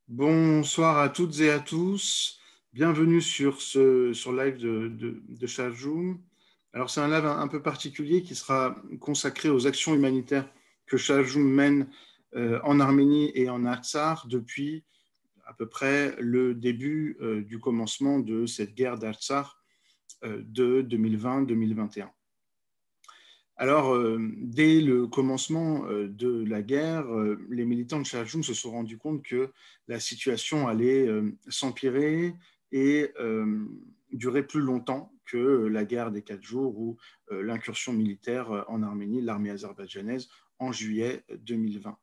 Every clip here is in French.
Bonsoir à toutes et à tous. Bienvenue sur live de Shaljoum. Alors, c'est un live un peu particulier qui sera consacré aux actions humanitaires que Shaljoum mène en Arménie et en Artsakh depuis à peu près le début du commencement de cette guerre d'Artsakh de 2020-2021. Alors, dès le commencement de la guerre, les militants de Shaljoum se sont rendus compte que la situation allait s'empirer et durer plus longtemps que la guerre des 4 jours ou l'incursion militaire en Arménie, l'armée azerbaïdjanaise, en juillet 2020.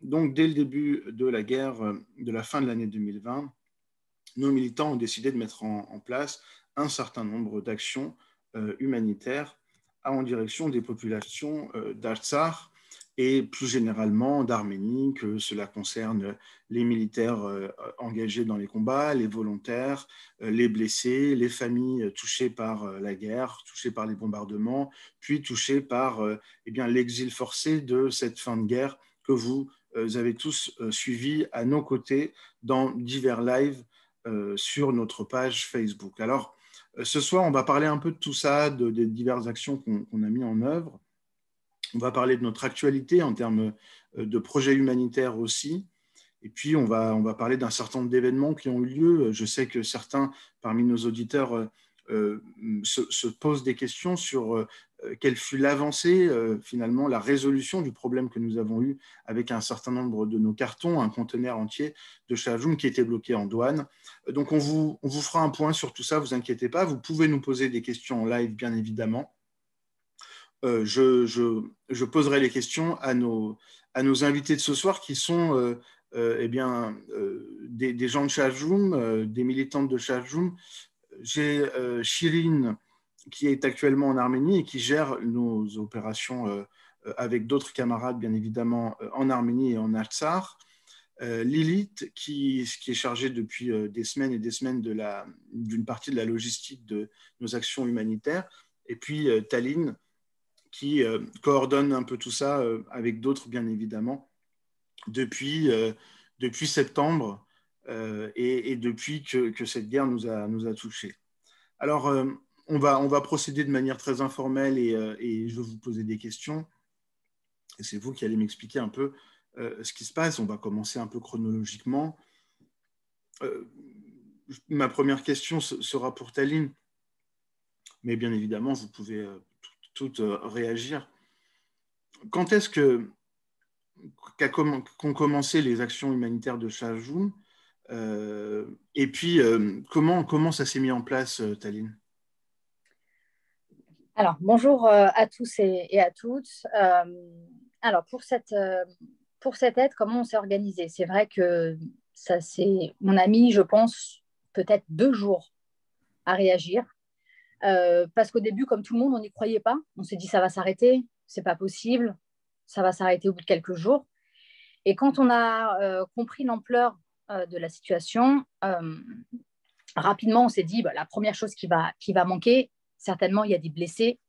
Donc, dès le début de la guerre, de la fin de l'année 2020, nos militants ont décidé de mettre en place un certain nombre d'actions humanitaires en direction des populations d'Artsakh et plus généralement d'Arménie, que cela concerne les militaires engagés dans les combats, les volontaires, les blessés, les familles touchées par la guerre, touchées par les bombardements, puis touchées par l'exil forcé de cette fin de guerre que vous avez tous suivi à nos côtés dans divers lives sur notre page Facebook. Alors, ce soir, on va parler un peu de tout ça, des diverses actions qu'on a mis en œuvre. On va parler de notre actualité en termes de projets humanitaires aussi. Et puis, on va parler d'un certain nombre d'événements qui ont eu lieu. Je sais que certains parmi nos auditeurs se posent des questions sur quelle fut l'avancée, finalement, la résolution du problème que nous avons eu avec un certain nombre de nos cartons, un conteneur entier de Shaljoum qui était bloqué en douane. Donc, on vous fera un point sur tout ça, vous inquiétez pas. Vous pouvez nous poser des questions en live, bien évidemment. Je poserai les questions à nos invités de ce soir qui sont des gens de Shaljoum, des militantes de Shaljoum. J'ai Chirine qui est actuellement en Arménie et qui gère nos opérations avec d'autres camarades, bien évidemment, en Arménie et en Artsakh. Lilith, qui est chargée depuis des semaines et des semaines d'une partie de la logistique de nos actions humanitaires. Et puis Taline, qui coordonne un peu tout ça avec d'autres, bien évidemment, depuis septembre et depuis que cette guerre nous a touchés. Alors, on va procéder de manière très informelle et je vais vous poser des questions. Et c'est vous qui allez m'expliquer un peu ce qui se passe. On va commencer un peu chronologiquement. Ma première question sera pour Taline, mais bien évidemment, vous pouvez toutes réagir. Quand est-ce qu'ont commencé les actions humanitaires de Shaljoum et puis comment ça s'est mis en place, Taline? Alors, bonjour à tous et à toutes. Alors, pour cette aide, comment on s'est organisé? C'est vrai que on a mis, je pense, peut-être 2 jours à réagir. Parce qu'au début, comme tout le monde, on n'y croyait pas. On s'est dit, ça va s'arrêter, c'est pas possible, ça va s'arrêter au bout de quelques jours. Et quand on a compris l'ampleur de la situation, rapidement, on s'est dit, bah, la première chose qui va manquer, certainement, il y a des blessés.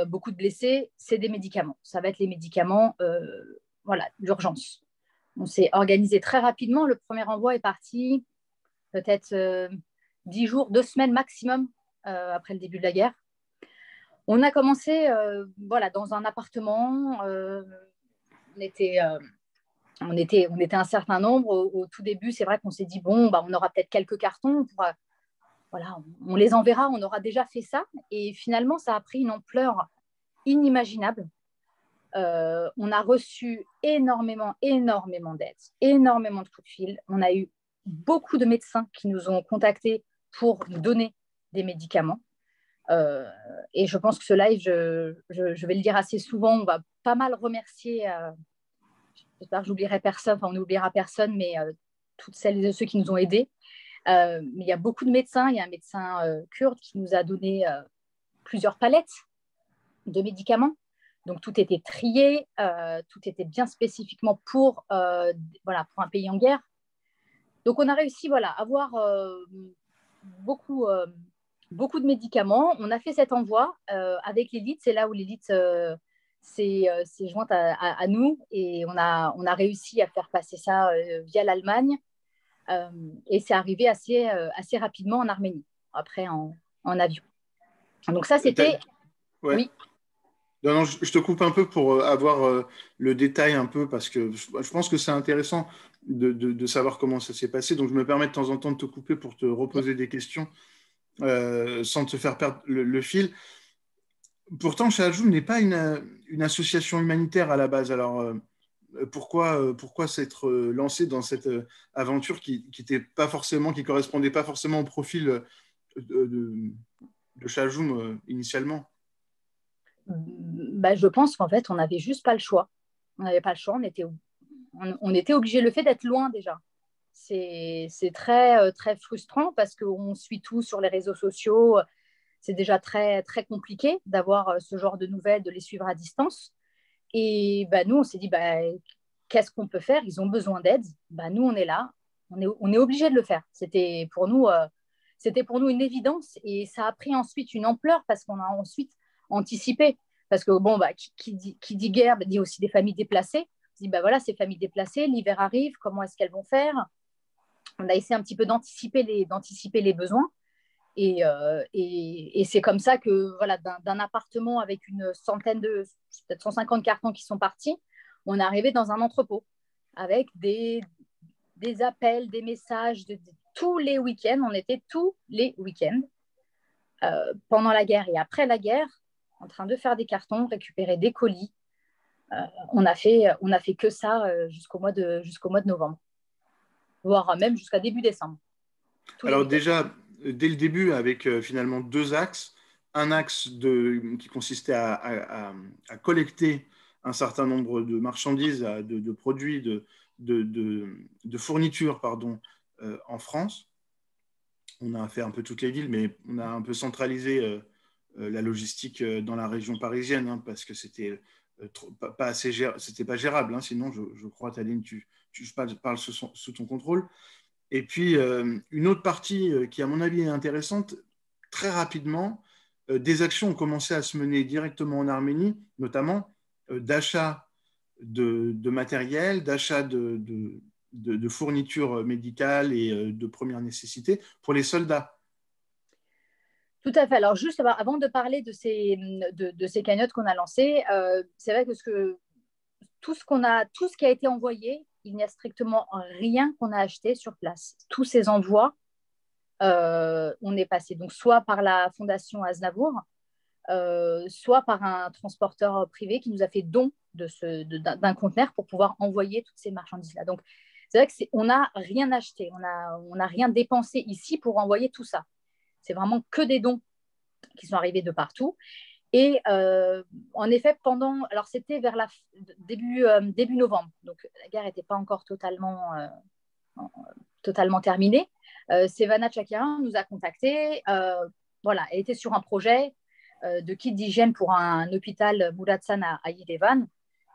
Beaucoup de blessés, c'est des médicaments. Ça va être les médicaments, voilà, d'urgence. On s'est organisé très rapidement. Le premier envoi est parti peut-être 10 jours, 2 semaines maximum après le début de la guerre. On a commencé voilà, dans un appartement. On était un certain nombre. Au tout début, c'est vrai qu'on s'est dit, bon, bah, on aura peut-être quelques cartons. Voilà, on les enverra, on aura déjà fait ça. Et finalement, ça a pris une ampleur inimaginable. On a reçu énormément d'aide, énormément de coups de fil. On a eu beaucoup de médecins qui nous ont contactés pour nous donner des médicaments. Et je pense que ce live, je vais le dire assez souvent, on va pas mal remercier, j'espère que j'oublierai personne, enfin on n'oubliera personne, mais toutes celles et ceux qui nous ont aidés. Mais il y a beaucoup de médecins, il y a un médecin kurde qui nous a donné plusieurs palettes de médicaments. Donc, tout était trié, tout était bien spécifiquement voilà, pour un pays en guerre. Donc, on a réussi voilà, à avoir beaucoup de médicaments. On a fait cet envoi avec l'élite. C'est là où l'élite s'est jointe à nous et on a réussi à faire passer ça via l'Allemagne et c'est arrivé assez rapidement en Arménie, après en avion. Donc ça, c'était… Ouais. Oui. Non, je te coupe un peu pour avoir le détail un peu, parce que je pense que c'est intéressant de savoir comment ça s'est passé. Donc, je me permets de temps en temps de te couper pour te reposer des questions sans te faire perdre le fil. Pourtant, Shahajoum n'est pas une association humanitaire à la base. Alors, pourquoi s'être lancé dans cette aventure qui correspondait pas forcément au profil de Shahajoum initialement? Je pense qu'en fait, on n'avait juste pas le choix. On n'avait pas le choix, on était obligé. Le fait d'être loin déjà, c'est très, très frustrant parce qu'on suit tout sur les réseaux sociaux. C'est déjà très, très compliqué d'avoir ce genre de nouvelles, de les suivre à distance. Et nous, on s'est dit, qu'est-ce qu'on peut faire? Ils ont besoin d'aide. Nous, on est là. On est obligé de le faire. C'était pour nous une évidence. Et ça a pris ensuite une ampleur parce qu'on a ensuite anticipé. Parce que, qui dit guerre, dit aussi des familles déplacées. On se dit, voilà, ces familles déplacées, l'hiver arrive, comment est-ce qu'elles vont faire? On a essayé un petit peu d'anticiper les besoins. Et c'est comme ça que, voilà, d'un appartement avec une centaine peut-être 150 cartons qui sont partis, on est arrivé dans un entrepôt avec des appels, des messages tous les week-ends. On était tous les week-ends pendant la guerre et après la guerre, en train de faire des cartons, récupérer des colis. On a fait que ça jusqu'au mois de novembre, voire même jusqu'à début décembre. Alors déjà, dès le début, avec finalement deux axes. Un axe qui consistait à collecter un certain nombre de marchandises, de produits, de fournitures, pardon, en France. On a fait un peu toutes les villes, mais on a un peu centralisé la logistique dans la région parisienne, hein, parce que c'était pas assez c'était pas gérable. Hein, sinon, je crois, Taline, tu parles sous ton contrôle. Et puis, une autre partie qui, à mon avis, est intéressante, très rapidement, des actions ont commencé à se mener directement en Arménie, notamment d'achat de matériel, d'achat de fournitures médicales et de première nécessité pour les soldats. Tout à fait. Alors, juste avant de parler de ces cagnottes qu'on a lancées, c'est vrai que tout ce qui a été envoyé, il n'y a strictement rien qu'on a acheté sur place. Tous ces envois, on est passé donc soit par la Fondation Aznavour, soit par un transporteur privé qui nous a fait don d'un conteneur pour pouvoir envoyer toutes ces marchandises-là. Donc, c'est vrai qu'on n'a rien acheté, on n'a rien dépensé ici pour envoyer tout ça. C'est vraiment que des dons qui sont arrivés de partout. Et en effet, alors c'était vers début novembre, donc la guerre n'était pas encore totalement terminée. Sevana Chakirian nous a contactés. Voilà, elle était sur un projet de kit d'hygiène pour un hôpital Muratsan à Yerevan.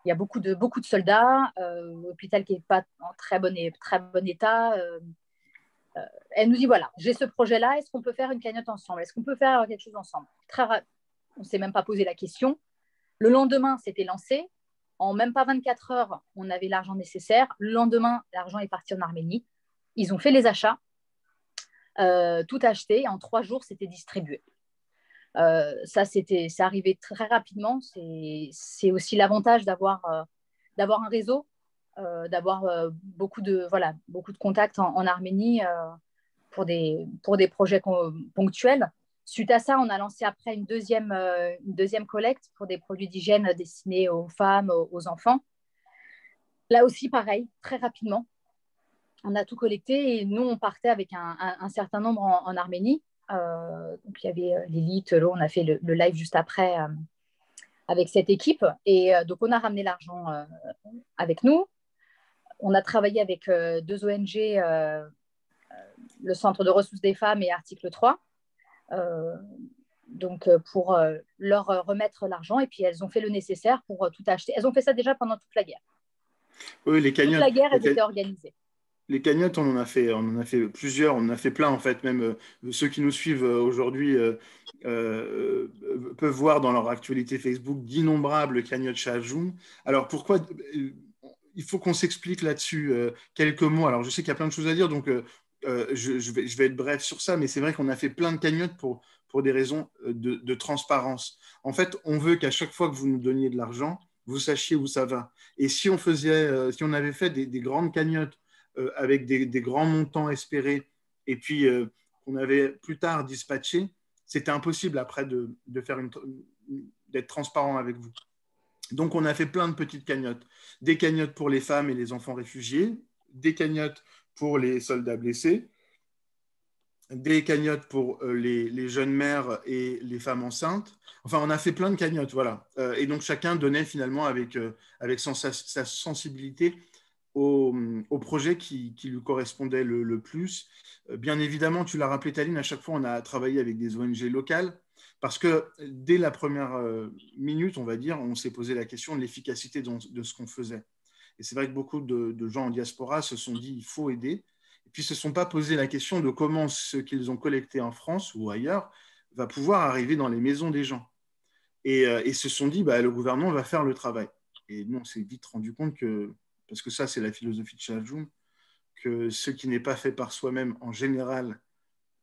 Il y a beaucoup de soldats, hôpital qui n'est pas en très bon état. Elle nous dit, voilà, j'ai ce projet-là, est-ce qu'on peut faire une cagnotte ensemble? Est-ce qu'on peut faire quelque chose ensemble? On ne s'est même pas posé la question. Le lendemain, c'était lancé. En même pas 24 heures, on avait l'argent nécessaire. Le lendemain, l'argent est parti en Arménie. Ils ont fait les achats, tout acheté. En 3 jours, c'était distribué. Ça, c'est arrivé très rapidement. C'est aussi l'avantage d'avoir un réseau, d'avoir beaucoup de contacts en Arménie pour des projets ponctuels. Suite à ça, on a lancé après une deuxième collecte pour des produits d'hygiène destinés aux femmes, aux enfants. Là aussi, pareil, très rapidement, on a tout collecté et nous, on partait avec un certain nombre en Arménie. Donc, il y avait l'élite, on a fait le live juste après avec cette équipe. Et donc, on a ramené l'argent avec nous. On a travaillé avec 2 ONG, le Centre de ressources des femmes et Article 3. Donc pour leur remettre l'argent, et puis elles ont fait le nécessaire pour tout acheter. Elles ont fait ça déjà pendant toute la guerre. Oui, les cagnottes. Toute la guerre, elles étaient organisées. Les cagnottes, on en a fait plusieurs, on en a fait plein en fait. Même ceux qui nous suivent aujourd'hui peuvent voir dans leur actualité Facebook d'innombrables cagnottes chez Ajoum. Alors pourquoi il faut qu'on s'explique là-dessus quelques mots. Alors je sais qu'il y a plein de choses à dire, donc je vais être bref sur ça, mais c'est vrai qu'on a fait plein de cagnottes pour des raisons de transparence. En fait, on veut qu'à chaque fois que vous nous donniez de l'argent, vous sachiez où ça va. Et si si on avait fait des grandes cagnottes avec des grands montants espérés, et puis qu'on avait plus tard dispatché, c'était impossible après d'être transparent avec vous. Donc, on a fait plein de petites cagnottes. Des cagnottes pour les femmes et les enfants réfugiés, des cagnottes pour les soldats blessés, des cagnottes pour les jeunes mères et les femmes enceintes. Enfin, on a fait plein de cagnottes, voilà. Et donc, chacun donnait finalement avec sa sensibilité au projet qui lui correspondait le plus. Bien évidemment, tu l'as rappelé, Taline, à chaque fois, on a travaillé avec des ONG locales parce que dès la première minute, on va dire, on s'est posé la question de l'efficacité de ce qu'on faisait. Et c'est vrai que beaucoup de gens en diaspora se sont dit il faut aider. Et puis, ne se sont pas posé la question de comment ce qu'ils ont collecté en France ou ailleurs va pouvoir arriver dans les maisons des gens. Et se sont dit bah, le gouvernement va faire le travail. Et nous, on s'est vite rendu compte que, parce que ça, c'est la philosophie de Chajum, que ce qui n'est pas fait par soi-même, en général,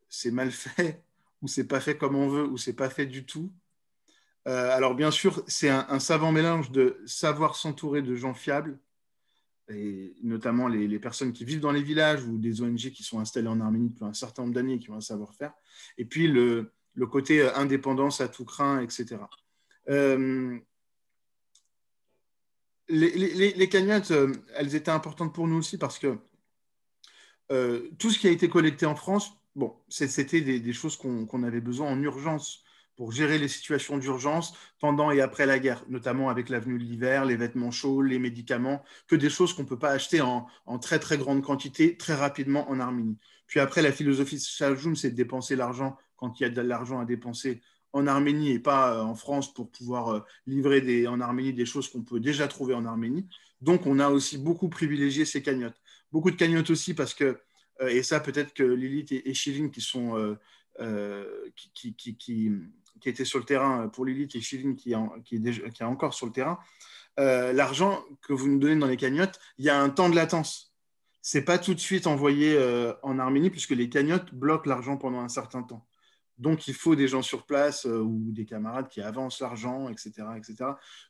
c'est mal fait, ou c'est pas fait comme on veut, ou c'est pas fait du tout. Alors, bien sûr, c'est un savant mélange de savoir s'entourer de gens fiables, et notamment les personnes qui vivent dans les villages ou des ONG qui sont installées en Arménie depuis un certain nombre d'années et qui ont un savoir-faire, et puis le côté indépendance à tout craint, etc. Euh, les cagnottes, elles étaient importantes pour nous aussi parce que tout ce qui a été collecté en France, bon, c'était des choses qu'on avait besoin en urgence pour gérer les situations d'urgence pendant et après la guerre, notamment avec l'avenue de l'hiver, les vêtements chauds, les médicaments, que des choses qu'on ne peut pas acheter en très très grande quantité très rapidement en Arménie. Puis après, la philosophie de Chajoun, c'est de dépenser l'argent quand il y a de l'argent à dépenser en Arménie et pas en France pour pouvoir livrer en Arménie des choses qu'on peut déjà trouver en Arménie. Donc, on a aussi beaucoup privilégié ces cagnottes. Beaucoup de cagnottes aussi parce que, et ça peut-être que Lilith et Chivine qui sont qui étaient sur le terrain pour Lilith et Chivine qui est encore sur le terrain, l'argent que vous nous donnez dans les cagnottes, il y a un temps de latence. C'est pas tout de suite envoyé en Arménie puisque les cagnottes bloquent l'argent pendant un certain temps. Donc, il faut des gens sur place ou des camarades qui avancent l'argent, etc., etc.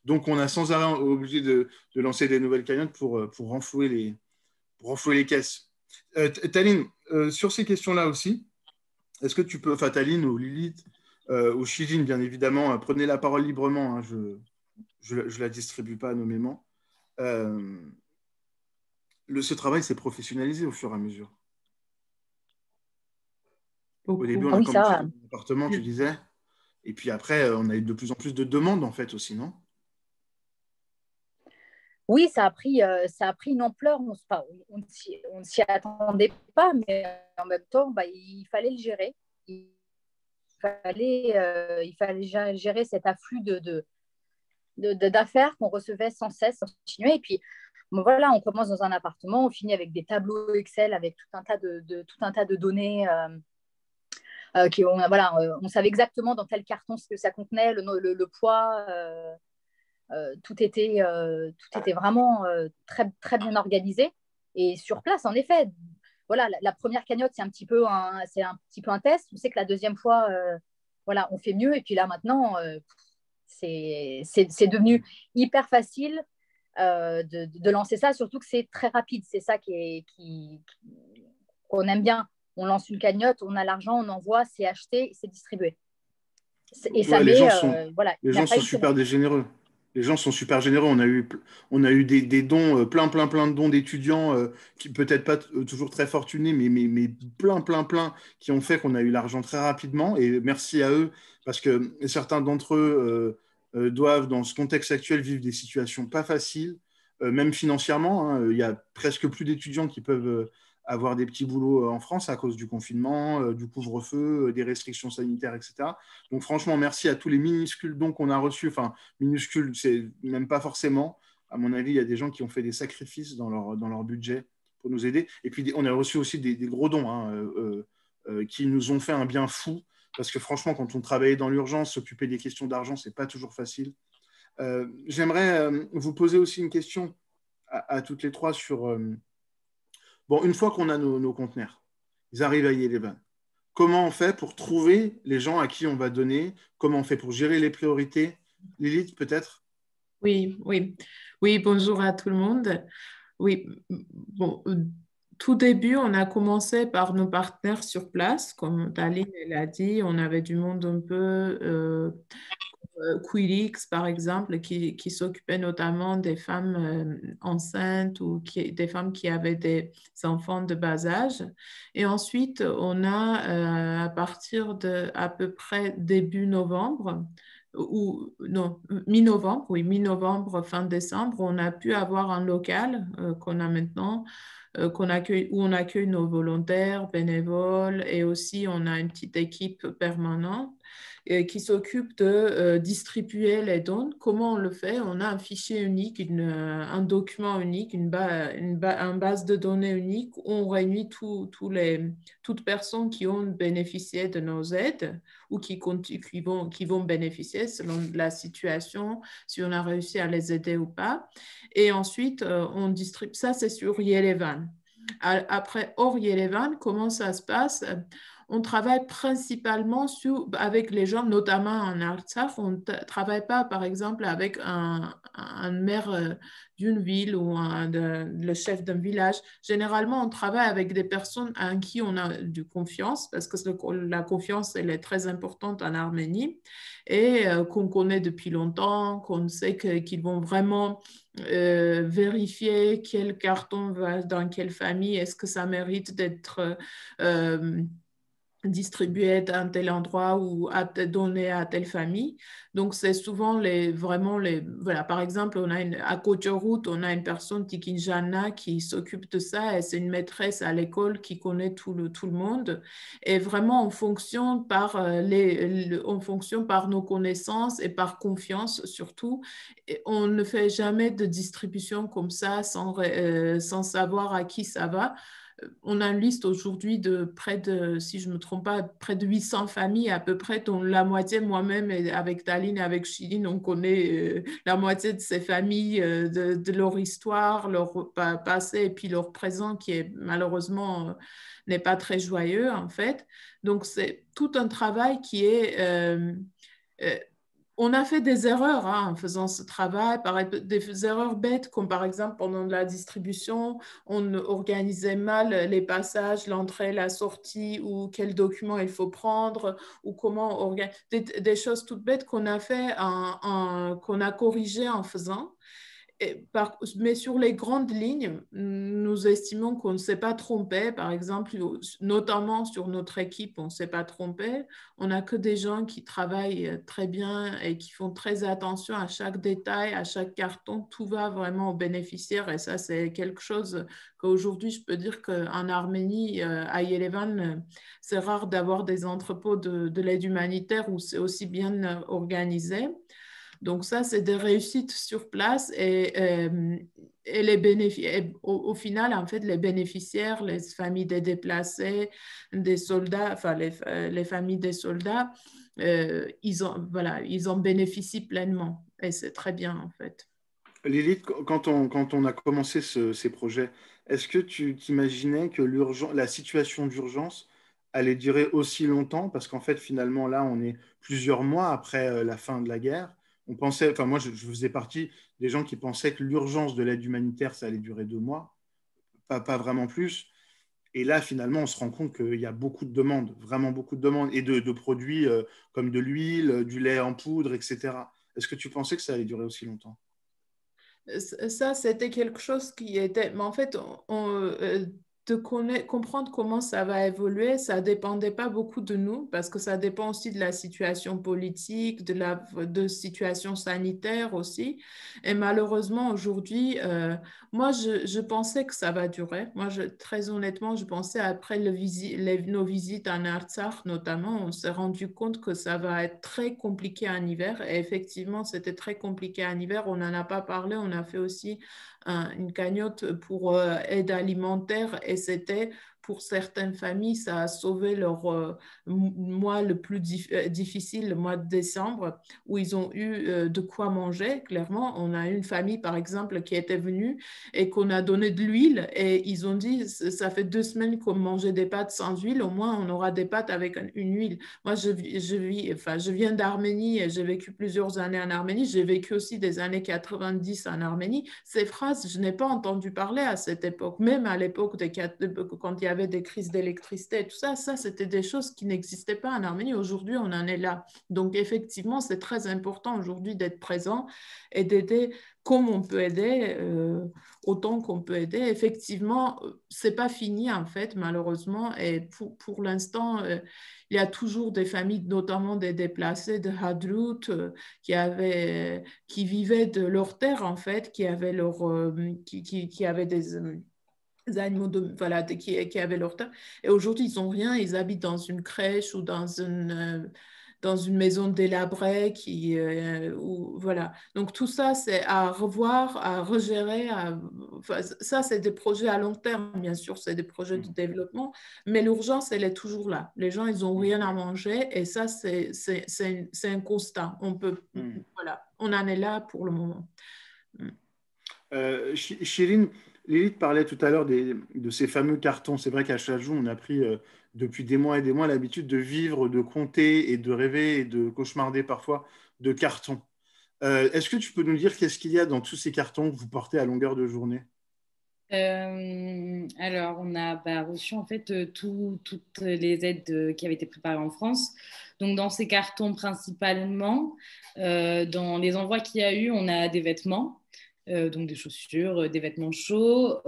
Donc, on a sans arrêt obligé de lancer des nouvelles cagnottes pour renflouer les caisses. Taline, sur ces questions-là aussi, est-ce que tu peux, enfin Taline ou Lilith ou Chirine, bien évidemment, prenez la parole librement, hein, je ne la distribue pas nommément. Ce travail s'est professionnalisé au fur et à mesure. Au début, on a Oui, commencé ça. dans un appartement, tu disais, et puis après, on a eu de plus en plus de demandes, en fait, aussi, non? Oui, ça a pris une ampleur. On ne s'y attendait pas, mais en même temps, bah, il fallait le gérer. Il fallait gérer cet afflux d'affaires qu'on recevait sans cesse, sans continuer. Et puis, bon, voilà, on commence dans un appartement, on finit avec des tableaux Excel avec tout un tas de données. Voilà, on savait exactement dans quel carton ce que ça contenait, le poids. Tout était vraiment très, très bien organisé. Et sur place, en effet, voilà, la première cagnotte, c'est un petit peu un test. On sait que la deuxième fois, voilà, on fait mieux. Et puis là, maintenant, c'est devenu hyper facile de lancer ça, surtout que c'est très rapide. C'est ça qu'on aime bien. On lance une cagnotte, on a l'argent, on envoie, c'est acheté, c'est distribué. Et ça Ouais, met, voilà, les il n'a gens pas sont une semaine. super généreux. Les gens sont super généreux. On a eu des dons, plein de dons d'étudiants qui peut-être pas toujours très fortunés, mais plein, qui ont fait qu'on a eu l'argent très rapidement. Et merci à eux, parce que certains d'entre eux doivent, dans ce contexte actuel, vivre des situations pas faciles, même financièrement, hein. Il y a presque plus d'étudiants qui peuvent avoir des petits boulots en France à cause du confinement, du couvre-feu, des restrictions sanitaires, etc. Donc franchement, merci à tous les minuscules dons qu'on a reçus. Enfin, minuscules, c'est même pas forcément. À mon avis, il y a des gens qui ont fait des sacrifices dans leur budget pour nous aider. Et puis, on a reçu aussi des gros dons qui nous ont fait un bien fou. Parce que franchement, quand on travaillait dans l'urgence, s'occuper des questions d'argent, ce n'est pas toujours facile. J'aimerais vous poser aussi une question à toutes les trois sur... bon, une fois qu'on a nos conteneurs, ils arrivent à Yerevan. Comment on fait pour trouver les gens à qui on va donner? Comment on fait pour gérer les priorités? Lilith, peut-être? Oui, oui. Oui, bonjour à tout le monde. Oui, bon, tout début, on a commencé par nos partenaires sur place. Comme Taline l'a dit, on avait du monde un peu Quirix, par exemple, qui s'occupait notamment des femmes enceintes ou des femmes qui avaient des enfants de bas âge. Et ensuite, on a, à partir de à peu près début novembre, ou non, mi-novembre, oui, mi-novembre, fin décembre, on a pu avoir un local qu'on a maintenant, où on accueille nos volontaires, bénévoles, et aussi on a une petite équipe permanente qui s'occupe de distribuer les dons. Comment on le fait? On a un fichier unique, un document unique, une base de données unique où on réunit toutes personnes qui ont bénéficié de nos aides ou qui vont bénéficier selon la situation, si on a réussi à les aider ou pas. Et ensuite, on distribue. Ça, c'est sur Yerevan. Après, hors Yerevan, comment ça se passe? On travaille principalement avec les gens, notamment en Artsakh. On ne travaille pas, par exemple, avec un maire d'une ville ou le chef d'un village. Généralement, on travaille avec des personnes en qui on a de confiance, parce que la confiance, elle est très importante en Arménie, et qu'on connaît depuis longtemps, qu'on sait qu'ils vont vraiment vérifier quel carton va dans quelle famille, est-ce que ça mérite d'être distribué à un tel endroit ou donné à telle famille. Donc, c'est souvent voilà, par exemple, à Kochorut, on a une personne, Tikinjana, qui s'occupe de ça, et c'est une maîtresse à l'école qui connaît tout le monde. Et vraiment, on fonctionne on fonctionne par nos connaissances et par confiance surtout. Et on ne fait jamais de distribution comme ça sans savoir à qui ça va. On a une liste aujourd'hui de si je ne me trompe pas, près de 800 familles à peu près, dont la moitié, moi-même, avec Taline et avec Chiline, on connaît la moitié de ces familles, de leur histoire, leur passé et puis leur présent qui est malheureusement n'est pas très joyeux en fait. Donc c'est tout un travail qui est... on a fait des erreurs en faisant ce travail, des erreurs bêtes, comme par exemple pendant la distribution, on organisait mal les passages, l'entrée, la sortie, ou quels documents il faut prendre, ou comment organiser, des choses toutes bêtes qu'on a fait, qu'on a corrigées en faisant. Mais sur les grandes lignes, nous estimons qu'on ne s'est pas trompé. Par exemple, notamment sur notre équipe, on ne s'est pas trompé. On n'a que des gens qui travaillent très bien et qui font très attention à chaque détail, à chaque carton. Tout va vraiment aux bénéficiaires. Et ça, c'est quelque chose qu'aujourd'hui, je peux dire qu'en Arménie, à Yerevan, c'est rare d'avoir des entrepôts de l'aide humanitaire où c'est aussi bien organisé. Donc ça, c'est des réussites sur place et au final, en fait, les bénéficiaires, les familles des déplacés, des soldats, enfin les familles des soldats, ils en bénéficient pleinement et c'est très bien en fait. Lilith, quand on a commencé ces projets, est-ce que tu t'imaginais que la situation d'urgence allait durer aussi longtemps? Parce qu'en fait, finalement, là, on est plusieurs mois après la fin de la guerre. On pensait, enfin moi, je faisais partie des gens qui pensaient que l'urgence de l'aide humanitaire, ça allait durer 2 mois, pas vraiment plus. Et là, finalement, on se rend compte qu'il y a beaucoup de demandes, vraiment beaucoup de demandes, et de produits comme de l'huile, du lait en poudre, etc. Est-ce que tu pensais que ça allait durer aussi longtemps? Ça, c'était quelque chose qui était... Mais en fait, de comprendre comment ça va évoluer, ça ne dépendait pas beaucoup de nous parce que ça dépend aussi de la situation politique, de situation sanitaire aussi. Et malheureusement, aujourd'hui, moi, je pensais que ça va durer. Moi, très honnêtement, je pensais après nos visites en Artsakh, notamment, on s'est rendu compte que ça va être très compliqué en hiver. Et effectivement, c'était très compliqué en hiver. On n'en a pas parlé. On a fait aussi une cagnotte pour aide alimentaire et c'était pour certaines familles, ça a sauvé leur mois le plus difficile, le mois de décembre, où ils ont eu de quoi manger, clairement. On a une famille, par exemple, qui était venue et qu'on a donné de l'huile et ils ont dit, ça fait 2 semaines qu'on mangeait des pâtes sans huile, au moins on aura des pâtes avec une huile. Moi, je viens d'Arménie et j'ai vécu plusieurs années en Arménie. J'ai vécu aussi des années 90 en Arménie. Ces phrases, je n'ai pas entendu parler à cette époque, même à l'époque quand il y avait des crises d'électricité et tout ça, c'était des choses qui n'existaient pas en Arménie. Aujourd'hui, on en est là. Donc, effectivement, c'est très important aujourd'hui d'être présent et d'aider comme on peut aider, autant qu'on peut aider. Effectivement, c'est pas fini en fait, malheureusement. Et pour l'instant, il y a toujours des familles, notamment des déplacés de Hadrout, qui vivaient de leur terre en fait, qui avaient des animaux voilà, qui avaient leur terre. Et aujourd'hui, ils n'ont rien. Ils habitent dans une crèche ou dans une maison délabrée voilà. Donc tout ça, c'est à revoir, à regérer. Enfin, ça, c'est des projets à long terme, bien sûr, c'est des projets de développement, mais l'urgence, elle est toujours là. Les gens, ils n'ont rien à manger et ça, c'est un constat. Voilà, on en est là pour le moment. Chirine, Lilith parlait tout à l'heure de ces fameux cartons. C'est vrai qu'à Chajou, on a pris depuis des mois et des mois l'habitude de vivre, de compter et de rêver et de cauchemarder parfois de cartons. Est-ce que tu peux nous dire qu'est-ce qu'il y a dans tous ces cartons que vous portez à longueur de journée? Alors, on a reçu en fait toutes les aides qui avaient été préparées en France. Donc, dans ces cartons principalement, dans les envois qu'il y a eu, on a des vêtements, donc des chaussures, des vêtements chauds.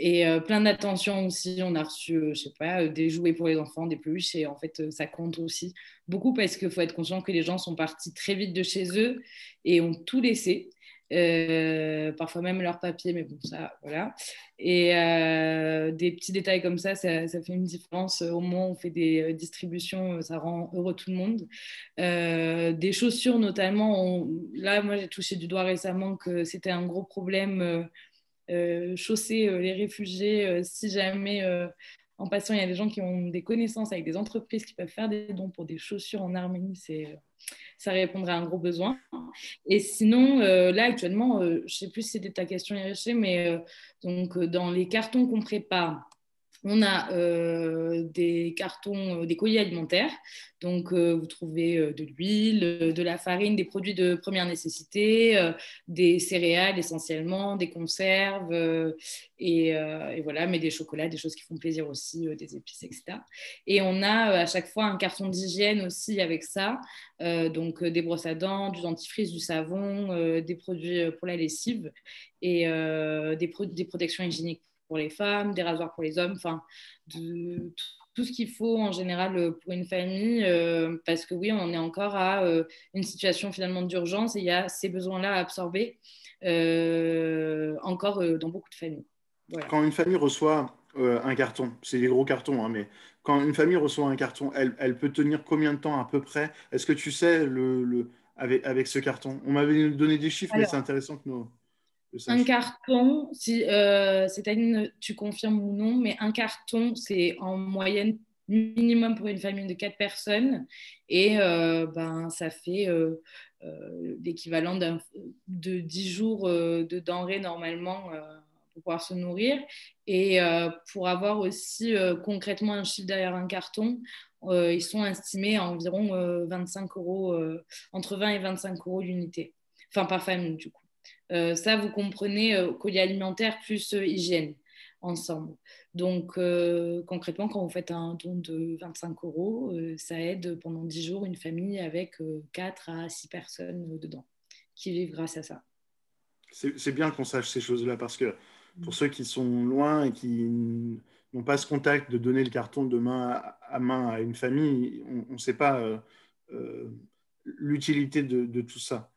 Et plein d'attention aussi. On a reçu, je sais pas, des jouets pour les enfants, des peluches. Et en fait, ça compte aussi beaucoup parce qu'il faut être conscient que les gens sont partis très vite de chez eux et ont tout laissé. Parfois même leurs papiers, mais bon, ça, voilà. Et des petits détails comme ça fait une différence. Au moment où on fait des distributions, ça rend heureux tout le monde. Des chaussures, notamment. Là, moi, j'ai touché du doigt récemment que c'était un gros problème. Chausser les réfugiés, si jamais en passant, il y a des gens qui ont des connaissances avec des entreprises qui peuvent faire des dons pour des chaussures en Arménie, ça répondrait à un gros besoin. Et sinon, là, actuellement, je ne sais plus si c'était ta question, Iriché, mais donc, dans les cartons qu'on prépare, on a des cartons, des colis alimentaires. Donc, vous trouvez de l'huile, de la farine, des produits de première nécessité, des céréales essentiellement, des conserves, et voilà, mais des chocolats, des choses qui font plaisir aussi, des épices, etc. Et on a à chaque fois un carton d'hygiène aussi avec ça. Donc, des brosses à dents, du dentifrice, du savon, des produits pour la lessive et des protections hygiéniques pour les femmes, des rasoirs pour les hommes, enfin, tout ce qu'il faut en général pour une famille, parce que oui, on est encore à une situation finalement d'urgence et il y a ces besoins-là à absorber encore dans beaucoup de familles. Voilà. Quand une famille reçoit un carton, c'est des gros cartons, hein, mais quand une famille reçoit un carton, elle peut tenir combien de temps à peu près? Est-ce que tu sais avec ce carton? On m'avait donné des chiffres, mais c'est Alors, intéressant que nous le un sachions. carton, si c'est-à-dire tu confirmes ou non, mais un carton, c'est en moyenne minimum pour une famille de 4 personnes et ça fait l'équivalent de 10 jours de denrées normalement pour pouvoir se nourrir. Et pour avoir aussi concrètement un chiffre derrière un carton, ils sont estimés à environ 25 euros, entre 20 et 25 euros l'unité, enfin par famille du coup. Ça, vous comprenez colis alimentaire plus hygiène ensemble. Donc, concrètement, quand vous faites un don de 25 euros, ça aide pendant 10 jours une famille avec 4 à 6 personnes dedans qui vivent grâce à ça. C'est bien qu'on sache ces choses-là parce que pour ceux qui sont loin et qui n'ont pas ce contact de donner le carton de main à main à une famille, on ne sait pas l'utilité de tout ça.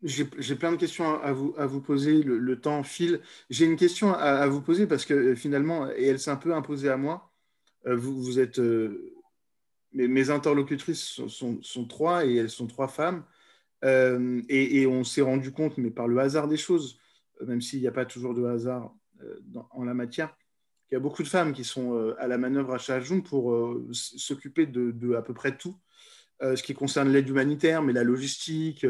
J'ai plein de questions à vous poser, le temps file. J'ai une question à vous poser parce que finalement, et elle s'est un peu imposée à moi, vous êtes... mes interlocutrices sont trois et elles sont trois femmes. Et on s'est rendu compte, mais par le hasard des choses, même s'il n'y a pas toujours de hasard en la matière, qu'il y a beaucoup de femmes qui sont à la manœuvre à Sharjah pour s'occuper de à peu près tout, ce qui concerne l'aide humanitaire, mais la logistique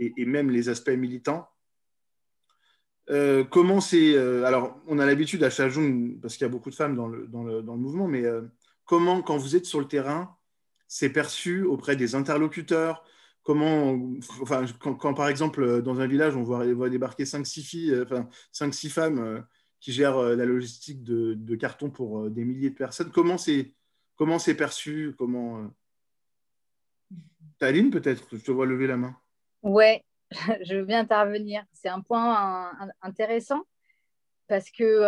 et même les aspects militants. Comment c'est... alors, on a l'habitude à Sharjah, parce qu'il y a beaucoup de femmes dans le mouvement, mais comment, quand vous êtes sur le terrain, c'est perçu auprès des interlocuteurs? Comment, enfin, quand, par exemple, dans un village, on voit débarquer 5-6 filles, enfin, 5-6 femmes qui gèrent la logistique de carton pour des milliers de personnes, comment c'est perçu? Taline, peut-être? Je te vois lever la main. Ouais, je veux bien intervenir. C'est un point intéressant parce que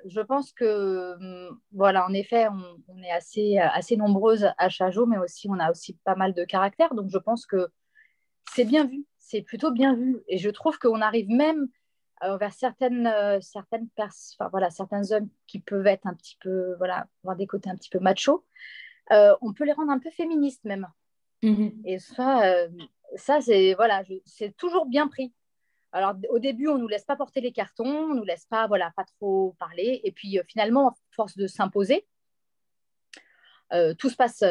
je pense que, voilà, en effet, on est assez nombreuses à Sharjah, mais aussi on a aussi pas mal de caractère. Donc, je pense que c'est bien vu, c'est plutôt bien vu. Et je trouve qu'on arrive même vers certains hommes qui peuvent être un petit peu, voilà, avoir des côtés un petit peu macho. On peut les rendre un peu féministes même. Et ça c'est toujours bien pris. Alors, au début, on ne nous laisse pas porter les cartons, on ne nous laisse pas, voilà, pas trop parler. Et puis, finalement, à force de s'imposer, tout se passe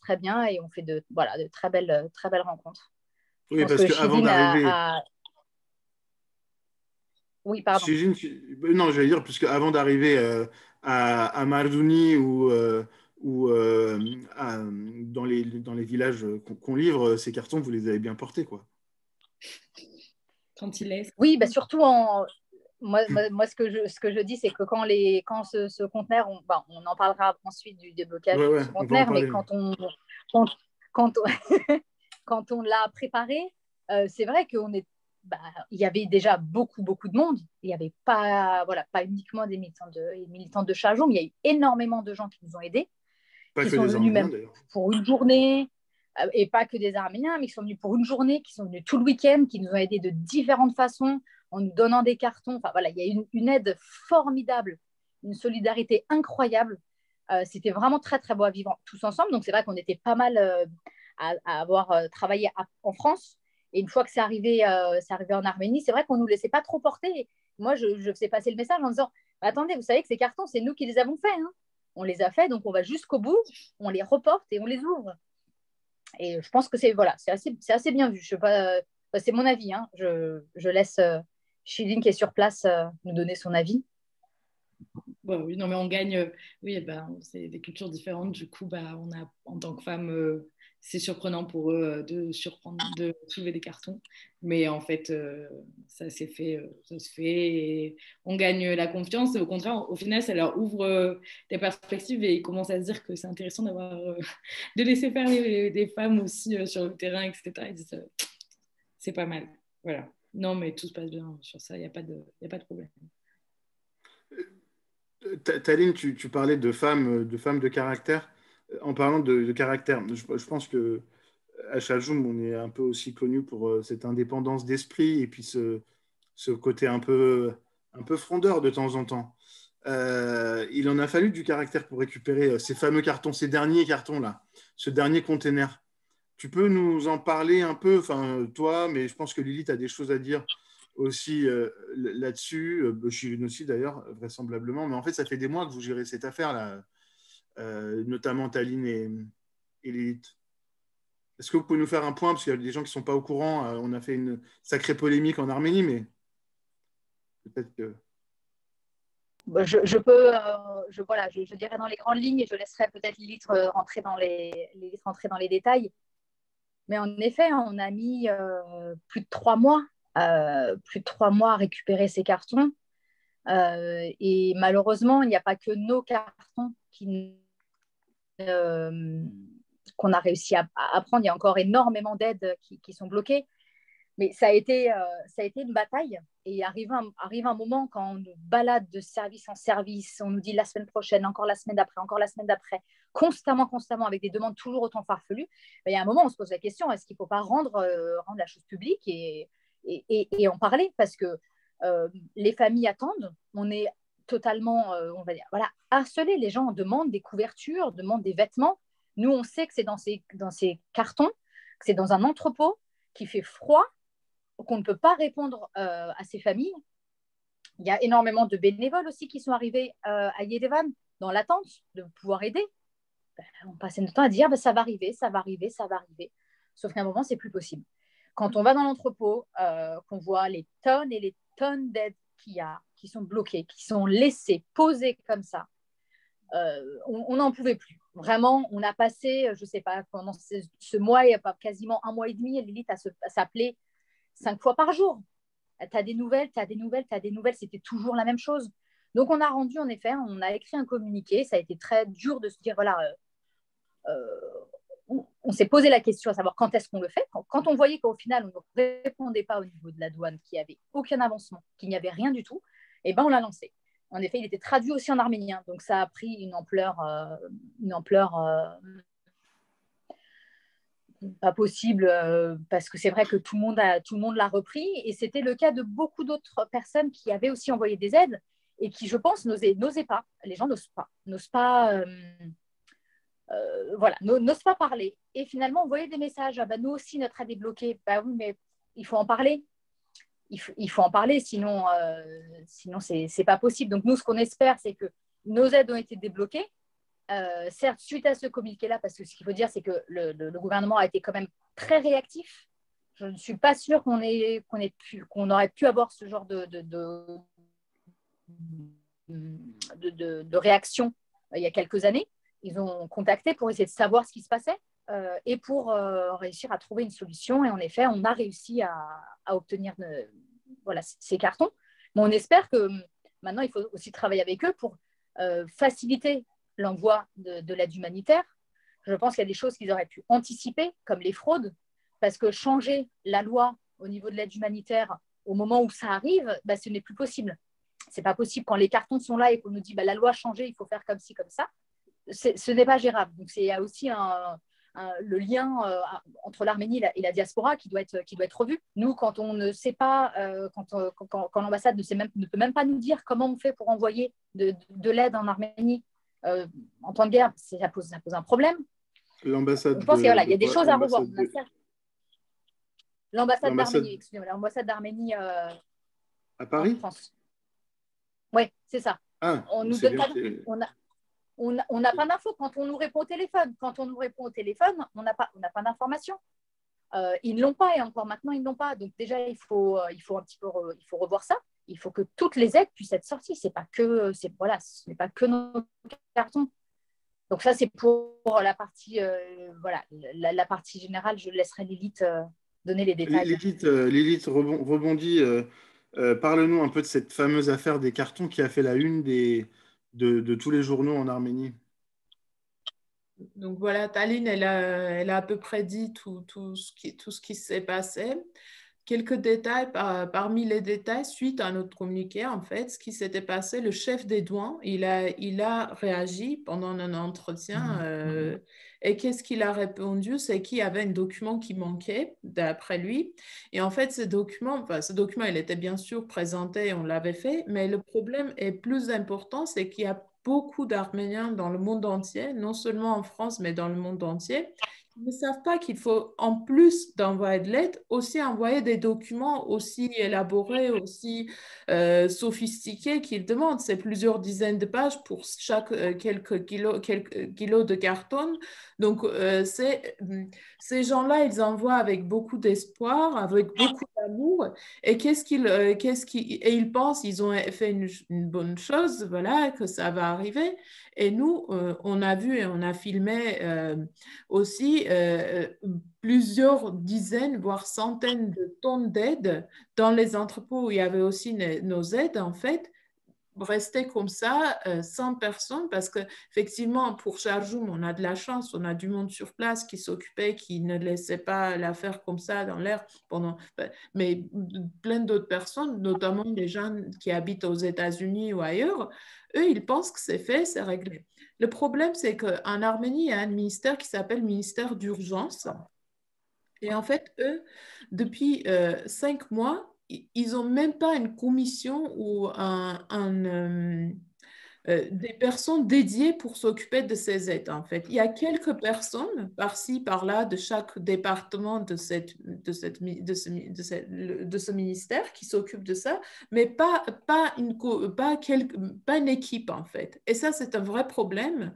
très bien et on fait de très belles rencontres. Oui, parce qu'avant d'arriver... Oui, pardon. Non, j'allais dire, puisque avant d'arriver à Mardouni ou dans les villages qu'on livre, ces cartons, vous les avez bien portés, quoi. Quand il est. Oui, bah surtout moi, ce que je dis, c'est que quand ce conteneur, on en parlera ensuite du déblocage de ce conteneur, mais quand on l'a préparé, c'est vrai qu'il y avait déjà beaucoup de monde. Il n'y avait pas uniquement des militants de Sharjah, mais il y a eu énormément de gens qui nous ont aidés, qui sont venus même pour une journée, et pas que des Arméniens, mais qui sont venus pour une journée, qui sont venus tout le week-end, qui nous ont aidés de différentes façons, en nous donnant des cartons. Enfin voilà, il y a une aide formidable, une solidarité incroyable. C'était vraiment très très beau à vivre tous ensemble. Donc c'est vrai qu'on était pas mal à avoir travaillé en France. Et une fois que c'est arrivé en Arménie, c'est vrai qu'on ne nous laissait pas trop porter. Et moi, je faisais passer le message en disant attendez, vous savez que ces cartons, c'est nous qui les avons faits. Hein. On les a faits, donc on va jusqu'au bout, on les reporte et on les ouvre. Et je pense que c'est assez bien vu. Je sais pas, c'est mon avis. Hein. Je laisse Shiline qui est sur place nous donner son avis. Bon, oui, non, mais on gagne. Oui, c'est des cultures différentes. Du coup, on a, en tant que femme, c'est surprenant pour eux de soulever des cartons. Mais en fait, ça se fait. Et on gagne la confiance. Et au contraire, au final, ça leur ouvre des perspectives et ils commencent à se dire que c'est intéressant de laisser faire des femmes aussi sur le terrain, etc. Ils disent, c'est pas mal. Voilà. Non, mais tout se passe bien sur ça. Il n'y a pas de problème. Taline, tu parlais de femmes de caractère. En parlant de caractère, je pense que à Sharjah, on est un peu aussi connu pour cette indépendance d'esprit et puis ce côté un peu frondeur de temps en temps. Il en a fallu du caractère pour récupérer ces fameux cartons, ces derniers cartons-là, ce dernier container. Tu peux nous en parler un peu, enfin toi, mais je pense que Lilith a des choses à dire aussi là-dessus, Chirine aussi d'ailleurs, vraisemblablement. Mais en fait, ça fait des mois que vous gérez cette affaire-là, notamment Taline et Lilith. Est-ce que vous pouvez nous faire un point, parce qu'il y a des gens qui ne sont pas au courant, on a fait une sacrée polémique en Arménie, mais peut-être que... Je dirais dans les grandes lignes et je laisserai peut-être Lilith rentrer dans les détails. Mais en effet, on a mis plus de 3 mois à récupérer ces cartons. Et malheureusement, il n'y a pas que nos cartons qu'on a réussi à prendre. Il y a encore énormément d'aides qui sont bloquées. Mais ça a été une bataille. Et arrive un moment quand on nous balade de service en service, on nous dit la semaine prochaine, encore la semaine d'après, constamment, avec des demandes toujours autant farfelues. Il y a un moment où on se pose la question, est-ce qu'il ne faut pas rendre la chose publique et en parler? Parce que les familles attendent, on est totalement, on va dire, voilà, harcelés. Les gens demandent des couvertures, demandent des vêtements. Nous, on sait que c'est dans ces cartons, que c'est dans un entrepôt qui fait froid, qu'on ne peut pas répondre à ces familles. Il y a énormément de bénévoles aussi qui sont arrivés à Yerevan dans l'attente de pouvoir aider. On passait notre temps à dire ça va arriver. Sauf qu'à un moment, c'est plus possible. Quand on va dans l'entrepôt, qu'on voit les tonnes et les tonnes d'aides qu'il y a, qui sont bloquées, qui sont laissées, posées comme ça, on n'en pouvait plus. Vraiment, on a passé, je ne sais pas, pendant ce mois, il y a quasiment un mois et demi, Lilith a s'appelé 5 fois par jour. Tu as des nouvelles, c'était toujours la même chose. Donc, on a rendu, en effet, on a écrit un communiqué. Ça a été très dur de se dire, voilà, on s'est posé la question à savoir quand est-ce qu'on le fait. Quand on voyait qu'au final, on ne répondait pas au niveau de la douane, qu'il n'y avait aucun avancement, qu'il n'y avait rien du tout, et ben on l'a lancé. En effet, il était traduit aussi en arménien. Donc, ça a pris une ampleur pas possible parce que c'est vrai que tout le monde l'a repris et c'était le cas de beaucoup d'autres personnes qui avaient aussi envoyé des aides et qui, je pense, n'osaient pas. Les gens n'osent pas parler. Et finalement, on voyait des messages. Nous aussi, notre aide est bloquée. Oui, mais il faut en parler. Il faut en parler, sinon c'est pas possible. Donc, nous, ce qu'on espère, c'est que nos aides ont été débloquées. Certes, suite à ce communiqué-là, parce que ce qu'il faut dire, c'est que le gouvernement a été quand même très réactif. Je ne suis pas sûre qu'on aurait pu avoir ce genre de réaction il y a quelques années. Ils ont contacté pour essayer de savoir ce qui se passait et pour réussir à trouver une solution. Et en effet, on a réussi à obtenir ces cartons. Mais on espère que maintenant, il faut aussi travailler avec eux pour faciliter l'envoi de l'aide humanitaire. Je pense qu'il y a des choses qu'ils auraient pu anticiper, comme les fraudes, parce que changer la loi au niveau de l'aide humanitaire au moment où ça arrive, ce n'est plus possible. Ce n'est pas possible quand les cartons sont là et qu'on nous dit la loi a changé, il faut faire comme ci, comme ça. Ce n'est pas gérable. Donc, il y a aussi le lien entre l'Arménie et la diaspora qui doit être revu. Nous, quand on ne sait pas, quand l'ambassade ne peut même pas nous dire comment on fait pour envoyer de l'aide en Arménie, en temps de guerre, ça pose un problème. L'ambassade. Je pense qu'il y a des choses à revoir. L'ambassade d'Arménie, excusez-moi, l'ambassade d'Arménie à Paris, en France. Oui, c'est ça. On nous donne pas. On n'a pas d'infos quand on nous répond au téléphone. Quand on nous répond au téléphone, on n'a pas d'informations. Ils ne l'ont pas et encore maintenant, ils ne l'ont pas. Donc déjà, il faut un petit peu revoir ça. Il faut que toutes les aides puissent être sorties. Ce n'est pas que nos cartons. Donc ça, c'est pour la partie, la partie générale. Je laisserai Lilith donner les détails. Lilith rebondit. Parle-nous un peu de cette fameuse affaire des cartons qui a fait la une de tous les journaux en Arménie. Donc voilà, Taline, elle a à peu près dit tout ce qui s'est passé. Quelques détails, parmi les détails, suite à notre communiqué, en fait, ce qui s'était passé, le chef des douanes, il a réagi pendant un entretien et qu'est-ce qu'il a répondu? C'est qu'il y avait un document qui manquait, d'après lui. Et en fait, ce document, il était bien sûr présenté, on l'avait fait, mais le problème est plus important, c'est qu'il y a beaucoup d'Arméniens dans le monde entier, non seulement en France, mais dans le monde entier, ne savent pas qu'il faut, en plus d'envoyer de l'aide, aussi envoyer des documents aussi élaborés, aussi sophistiqués qu'ils demandent. C'est plusieurs dizaines de pages pour chaque quelques kilos de carton. Donc, ces gens-là, ils envoient avec beaucoup d'espoir, avec beaucoup d'amour. Et et ils pensent qu'ils ont fait une bonne chose, voilà, que ça va arriver. Et nous, on a vu et on a filmé aussi plusieurs dizaines, voire centaines de tonnes d'aide dans les entrepôts où il y avait aussi nos aides, en fait. rester comme ça, sans personne, parce qu'effectivement, pour Sharjah, on a de la chance, on a du monde sur place qui s'occupait, qui ne laissait pas l'affaire comme ça dans l'air mais plein d'autres personnes, notamment les gens qui habitent aux États-Unis ou ailleurs, eux, ils pensent que c'est fait, c'est réglé. Le problème, c'est qu'en Arménie, il y a un ministère qui s'appelle ministère d'urgence. Et en fait, eux, depuis 5 mois, ils n'ont même pas une commission ou des personnes dédiées pour s'occuper de ces aides, en fait. Il y a quelques personnes par-ci, par-là, de chaque département de ce ministère qui s'occupent de ça, mais pas une équipe, en fait. Et ça, c'est un vrai problème.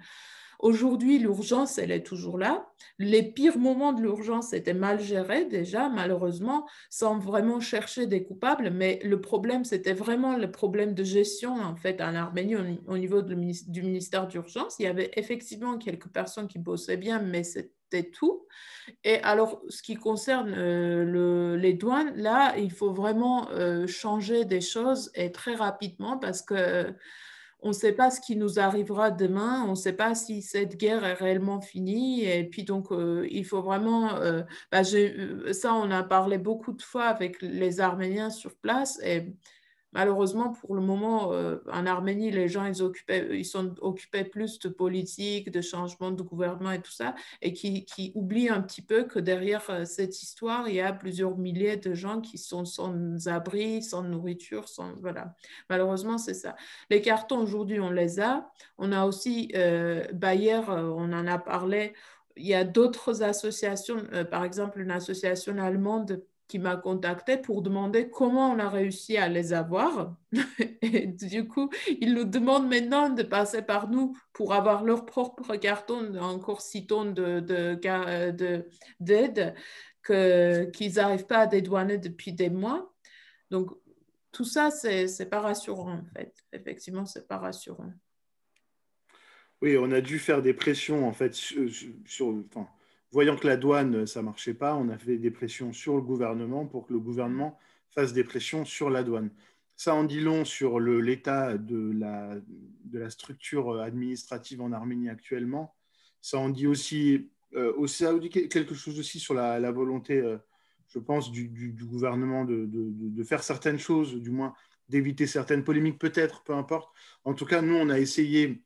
Aujourd'hui, l'urgence, elle est toujours là. Les pires moments de l'urgence étaient mal gérés déjà, malheureusement, sans vraiment chercher des coupables. Mais le problème, c'était vraiment le problème de gestion, en fait, en Arménie, au niveau du ministère d'urgence. Il y avait effectivement quelques personnes qui bossaient bien, mais c'était tout. Et alors, ce qui concerne les douanes, là, il faut vraiment changer des choses et très rapidement parce que on ne sait pas ce qui nous arrivera demain, on ne sait pas si cette guerre est réellement finie. Et puis donc, il faut vraiment... ça, on a parlé beaucoup de fois avec les Arméniens sur place. Et malheureusement, pour le moment, en Arménie, les gens, ils sont occupés plus de politique, de changement de gouvernement et tout ça, et qui oublient un petit peu que derrière cette histoire, il y a plusieurs milliers de gens qui sont sans abri, sans nourriture, voilà. Malheureusement, c'est ça. Les cartons, aujourd'hui, on les a. On a aussi Bayer, on en a parlé. Il y a d'autres associations, par exemple, une association allemande qui m'a contacté pour demander comment on a réussi à les avoir. Et du coup, ils nous demandent maintenant de passer par nous pour avoir leur propre carton, encore 6 tonnes d'aide qu'ils n'arrivent pas à dédouaner depuis des mois. Donc, tout ça, c'est pas rassurant, en fait. Effectivement, c'est pas rassurant. Oui, on a dû faire des pressions, en fait, voyant que la douane, ça ne marchait pas, on a fait des pressions sur le gouvernement pour que le gouvernement fasse des pressions sur la douane. Ça en dit long sur l'état de la structure administrative en Arménie actuellement. Ça en dit aussi, ça en dit quelque chose aussi sur la volonté, je pense, du gouvernement de faire certaines choses, du moins d'éviter certaines polémiques, peut-être, peu importe. En tout cas, nous, on a essayé,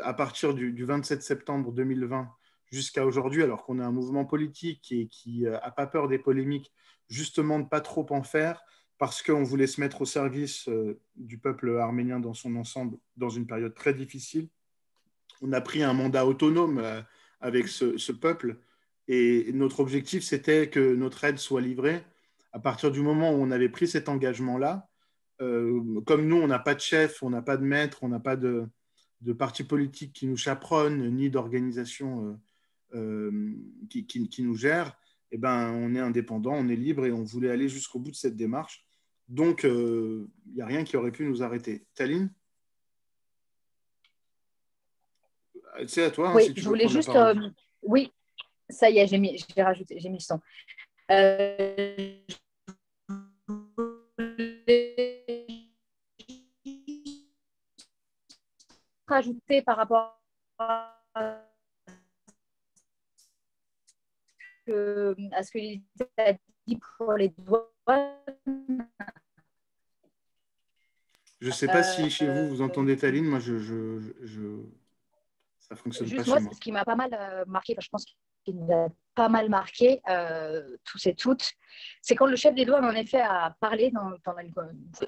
à partir du 27 septembre 2020, jusqu'à aujourd'hui, alors qu'on a un mouvement politique et qui n'a pas peur des polémiques, justement de ne pas trop en faire, parce qu'on voulait se mettre au service du peuple arménien dans son ensemble, dans une période très difficile. On a pris un mandat autonome avec ce peuple, et notre objectif, c'était que notre aide soit livrée. À partir du moment où on avait pris cet engagement-là, comme nous, on n'a pas de chef, on n'a pas de maître, on n'a pas de parti politique qui nous chaperonne, ni d'organisation qui nous gère, eh ben, on est indépendant, on est libre et on voulait aller jusqu'au bout de cette démarche. Donc, il n'y a rien qui aurait pu nous arrêter. Taline ? C'est à toi. Hein, oui, si tu je veux voulais juste... oui, ça y est, j'ai mis le son. Rajouter par rapport à ce que il a dit pour les douanes. Je ne sais pas si chez vous, vous entendez Taline. Moi, ça ne fonctionne pas chez moi. Ce qui m'a pas mal marqué, je pense qu'il nous a pas mal marqué, tous et toutes, c'est quand le chef des douanes, en effet, a parlé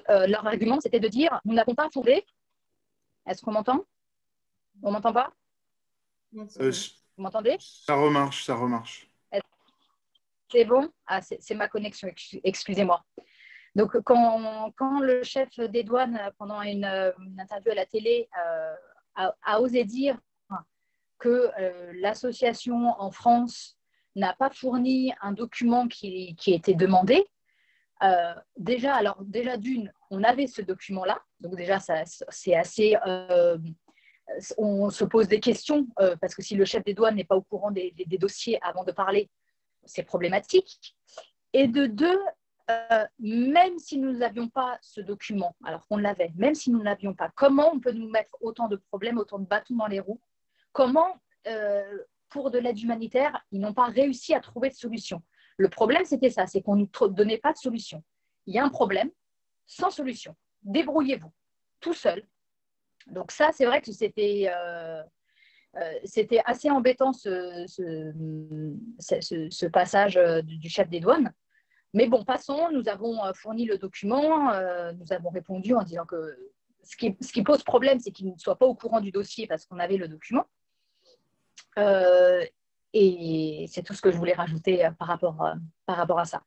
leur argument, c'était de dire, nous n'avons pas fondé. Est-ce qu'on m'entend ? On m'entend pas ? Vous m'entendez ? Ça remarche. C'est bon ? Ah, c'est ma connexion, excusez-moi. Donc, quand le chef des douanes, pendant une interview à la télé, a osé dire que l'association en France n'a pas fourni un document qui était demandé, déjà d'une, on avait ce document-là, donc déjà, c'est assez... on se pose des questions, parce que si le chef des douanes n'est pas au courant des dossiers avant de parler, c'est problématique. Et de deux, même si nous n'avions pas ce document, alors qu'on l'avait, même si nous ne l'avions pas, comment on peut nous mettre autant de problèmes, autant de bâtons dans les roues? Comment, pour de l'aide humanitaire, ils n'ont pas réussi à trouver de solution? Le problème, c'était ça, c'est qu'on ne nous donnait pas de solution. Il y a un problème, sans solution. Débrouillez-vous, tout seul. Donc ça, c'est vrai que c'était assez embêtant ce passage du chef des douanes. Mais bon, passons, nous avons fourni le document, nous avons répondu en disant que ce qui pose problème, c'est qu'il ne soit pas au courant du dossier parce qu'on avait le document. Et c'est tout ce que je voulais rajouter par rapport à ça.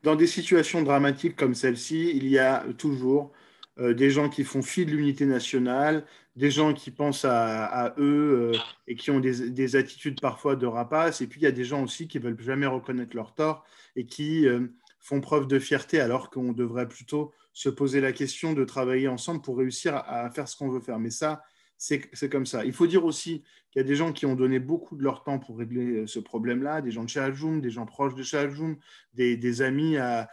Dans des situations dramatiques comme celle-ci, il y a toujours des gens qui font fi de l'unité nationale, des gens qui pensent à eux et qui ont des attitudes parfois de rapace. Et puis, il y a des gens aussi qui ne veulent jamais reconnaître leur tort et qui font preuve de fierté alors qu'on devrait plutôt se poser la question de travailler ensemble pour réussir à faire ce qu'on veut faire. Mais ça, c'est comme ça. Il faut dire aussi qu'il y a des gens qui ont donné beaucoup de leur temps pour régler ce problème-là, des gens de Chaljoum, des gens proches de Chaljoum, des amis à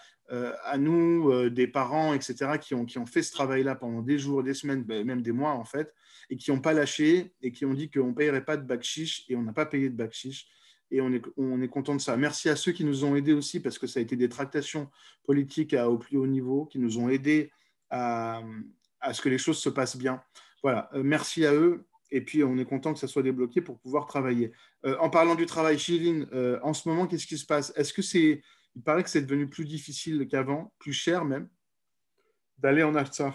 nous, des parents, etc., qui ont fait ce travail-là pendant des jours, des semaines, même des mois en fait, et qui n'ont pas lâché et qui ont dit qu'on ne payerait pas de bakshish et on n'a pas payé de bakshish. Et on est content de ça. Merci à ceux qui nous ont aidés aussi, parce que ça a été des tractations politiques au plus haut niveau, qui nous ont aidés à ce que les choses se passent bien. Voilà, merci à eux. Et puis, on est content que ça soit débloqué pour pouvoir travailler. En parlant du travail, Chirine, en ce moment, qu'est-ce qui se passe? Il paraît que c'est devenu plus difficile qu'avant, plus cher même, d'aller en Artsakh.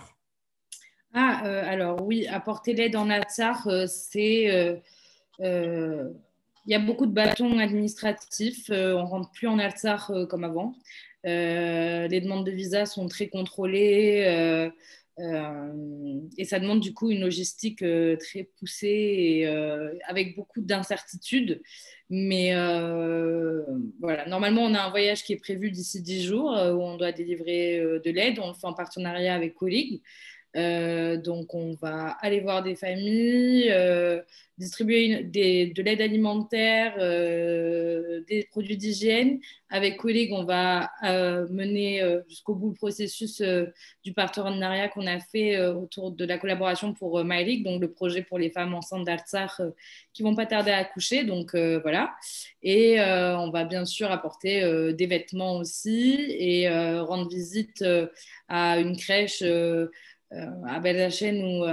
Alors oui, apporter l'aide en Artsakh, il y a beaucoup de bâtons administratifs. On ne rentre plus en Artsakh comme avant. Les demandes de visa sont très contrôlées. Et ça demande du coup une logistique très poussée et avec beaucoup d'incertitudes. Mais voilà, normalement, on a un voyage qui est prévu d'ici 10 jours où on doit délivrer de l'aide. On le fait en partenariat avec Colleague. Donc, on va aller voir des familles, distribuer de l'aide alimentaire, des produits d'hygiène. Avec collègues, on va mener jusqu'au bout le processus du partenariat qu'on a fait autour de la collaboration pour MyLeague, donc le projet pour les femmes enceintes d'Artsakh qui vont pas tarder à accoucher. Donc, voilà. Et on va bien sûr apporter des vêtements aussi et rendre visite à une crèche à Belzachen où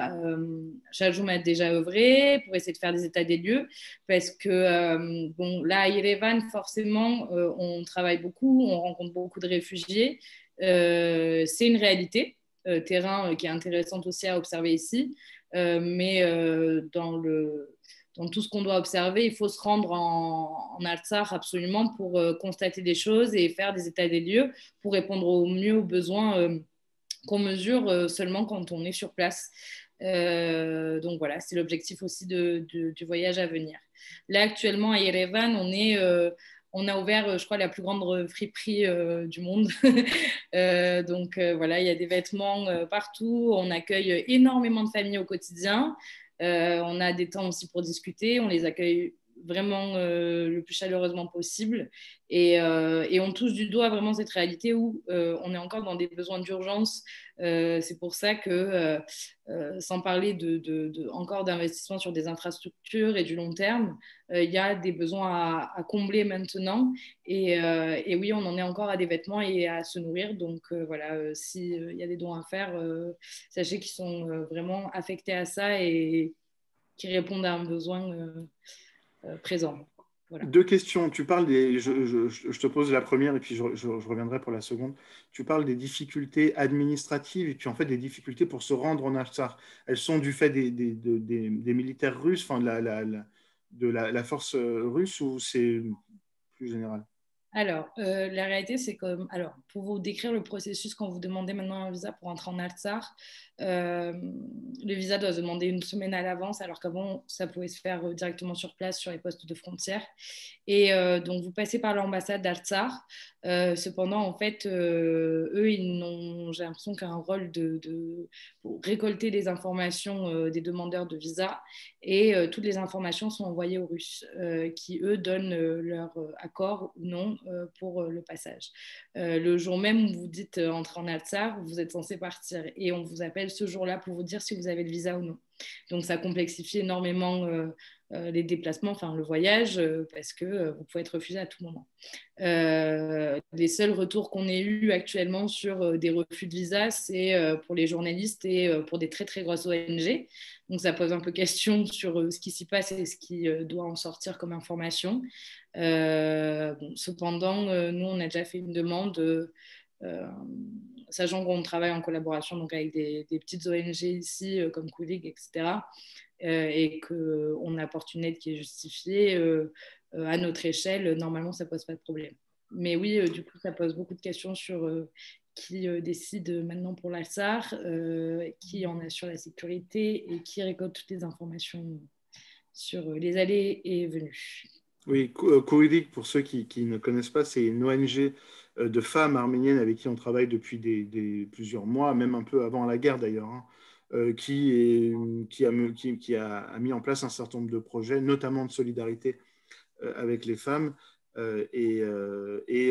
Chaljoum a déjà œuvré pour essayer de faire des états des lieux parce que bon, là à Yerevan forcément on travaille beaucoup, on rencontre beaucoup de réfugiés, c'est une réalité terrain qui est intéressante aussi à observer ici, mais dans tout ce qu'on doit observer, il faut se rendre en Artsakh absolument pour constater des choses et faire des états des lieux pour répondre au mieux aux besoins qu'on mesure seulement quand on est sur place. Donc voilà, c'est l'objectif aussi du voyage à venir. Là, actuellement, à Yerevan, on a ouvert, je crois, la plus grande friperie du monde. Donc voilà, il y a des vêtements partout. On accueille énormément de familles au quotidien. On a des temps aussi pour discuter. On les accueille vraiment le plus chaleureusement possible. Et on touche du doigt vraiment cette réalité où on est encore dans des besoins d'urgence. C'est pour ça que, sans parler encore d'investissement sur des infrastructures et du long terme, il y a des besoins à combler maintenant. Et oui, on en est encore à des vêtements et à se nourrir. Donc voilà, s'il y a des dons à faire, sachez qu'ils sont vraiment affectés à ça et qui répondent à un besoin présent. Voilà. Deux questions. Tu parles je te pose la première et puis je reviendrai pour la seconde. Tu parles des difficultés administratives et puis en fait des difficultés pour se rendre en Artsakh. Elles sont du fait des militaires russes, enfin de la force russe, ou c'est plus général? Alors, la réalité, c'est que, alors, pour vous décrire le processus quand vous demandez maintenant un visa pour entrer en Artsakh, le visa doit se demander une semaine à l'avance, alors qu'avant, ça pouvait se faire directement sur place sur les postes de frontières. Et donc, vous passez par l'ambassade d'Artsakh. Cependant, en fait, eux, ils n'ont, j'ai l'impression, qu'un rôle pour récolter les informations des demandeurs de visa. Et toutes les informations sont envoyées aux Russes, qui, eux, donnent leur accord ou non pour le passage. Le jour même où vous dites entrer en Artsakh, vous êtes censé partir. Et on vous appelle ce jour-là pour vous dire si vous avez le visa ou non. Donc, ça complexifie énormément les déplacements, enfin le voyage, parce que vous pouvez être refusé à tout moment. Les seuls retours qu'on ait eus actuellement sur des refus de visa, c'est pour les journalistes et pour des très très grosses ONG. Donc, ça pose un peu question sur ce qui s'y passe et ce qui doit en sortir comme information. Bon, cependant, nous, on a déjà fait une demande. Sachant qu'on travaille en collaboration donc avec des petites ONG ici, comme Koulig, etc., et qu'on apporte une aide qui est justifiée à notre échelle, normalement, ça ne pose pas de problème. Mais oui, du coup, ça pose beaucoup de questions sur qui décide maintenant pour la SAR, qui en assure la sécurité et qui récolte toutes les informations sur les allées et venues. Oui, Kouidik, pour ceux qui ne connaissent pas, c'est une ONG de femmes arméniennes avec qui on travaille depuis plusieurs mois, même un peu avant la guerre d'ailleurs, hein, qui a mis en place un certain nombre de projets, notamment de solidarité avec les femmes. Et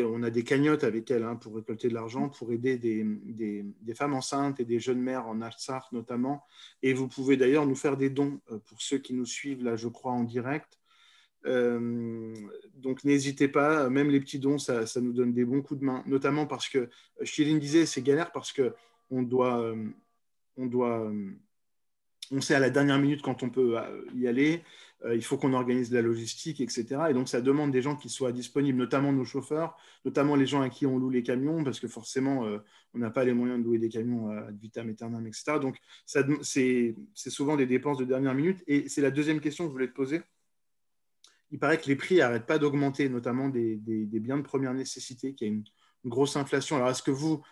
on a des cagnottes avec elles, hein, pour récolter de l'argent, pour aider des femmes enceintes et des jeunes mères en Artsakh notamment. Et vous pouvez d'ailleurs nous faire des dons pour ceux qui nous suivent là, je crois, en direct. Donc n'hésitez pas, même les petits dons, ça nous donne des bons coups de main, notamment parce que Shirin disait c'est galère parce que on sait à la dernière minute quand on peut y aller, il faut qu'on organise la logistique, etc. Et donc ça demande des gens qui soient disponibles, notamment nos chauffeurs, notamment les gens à qui on loue les camions, parce que forcément on n'a pas les moyens de louer des camions ad vitam aeternam, etc. Donc c'est souvent des dépenses de dernière minute. Et c'est la deuxième question que je voulais te poser. Il paraît que les prix n'arrêtent pas d'augmenter, notamment des biens de première nécessité, qu'il y a une grosse inflation. Alors, est-ce que vous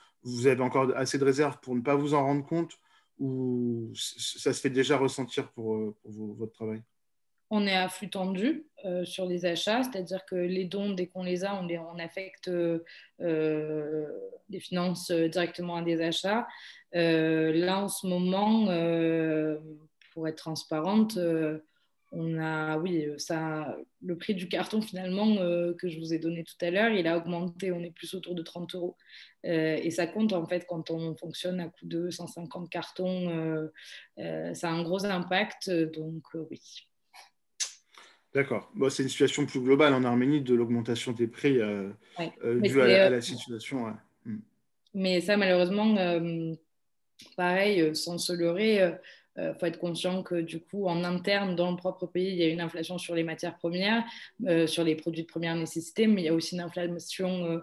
avez encore assez de réserves pour ne pas vous en rendre compte ou ça se fait déjà ressentir pour votre travail? On est à flux tendu sur les achats, c'est-à-dire que les dons, dès qu'on les a, on affecte les finances directement à des achats. Là, en ce moment, pour être transparente, on a, oui, le prix du carton finalement que je vous ai donné tout à l'heure, il a augmenté, on est plus autour de 30 euros. Et ça compte en fait quand on fonctionne à coût de 150 cartons, ça a un gros impact, donc oui. D'accord. Bon, c'est une situation plus globale en Arménie de l'augmentation des prix Ouais. due à la situation. Ouais. Mais ça, malheureusement, pareil, sans se leurrer, faut être conscient que du coup, en interne, dans le propre pays, il y a une inflation sur les matières premières, sur les produits de première nécessité, mais il y a aussi une inflation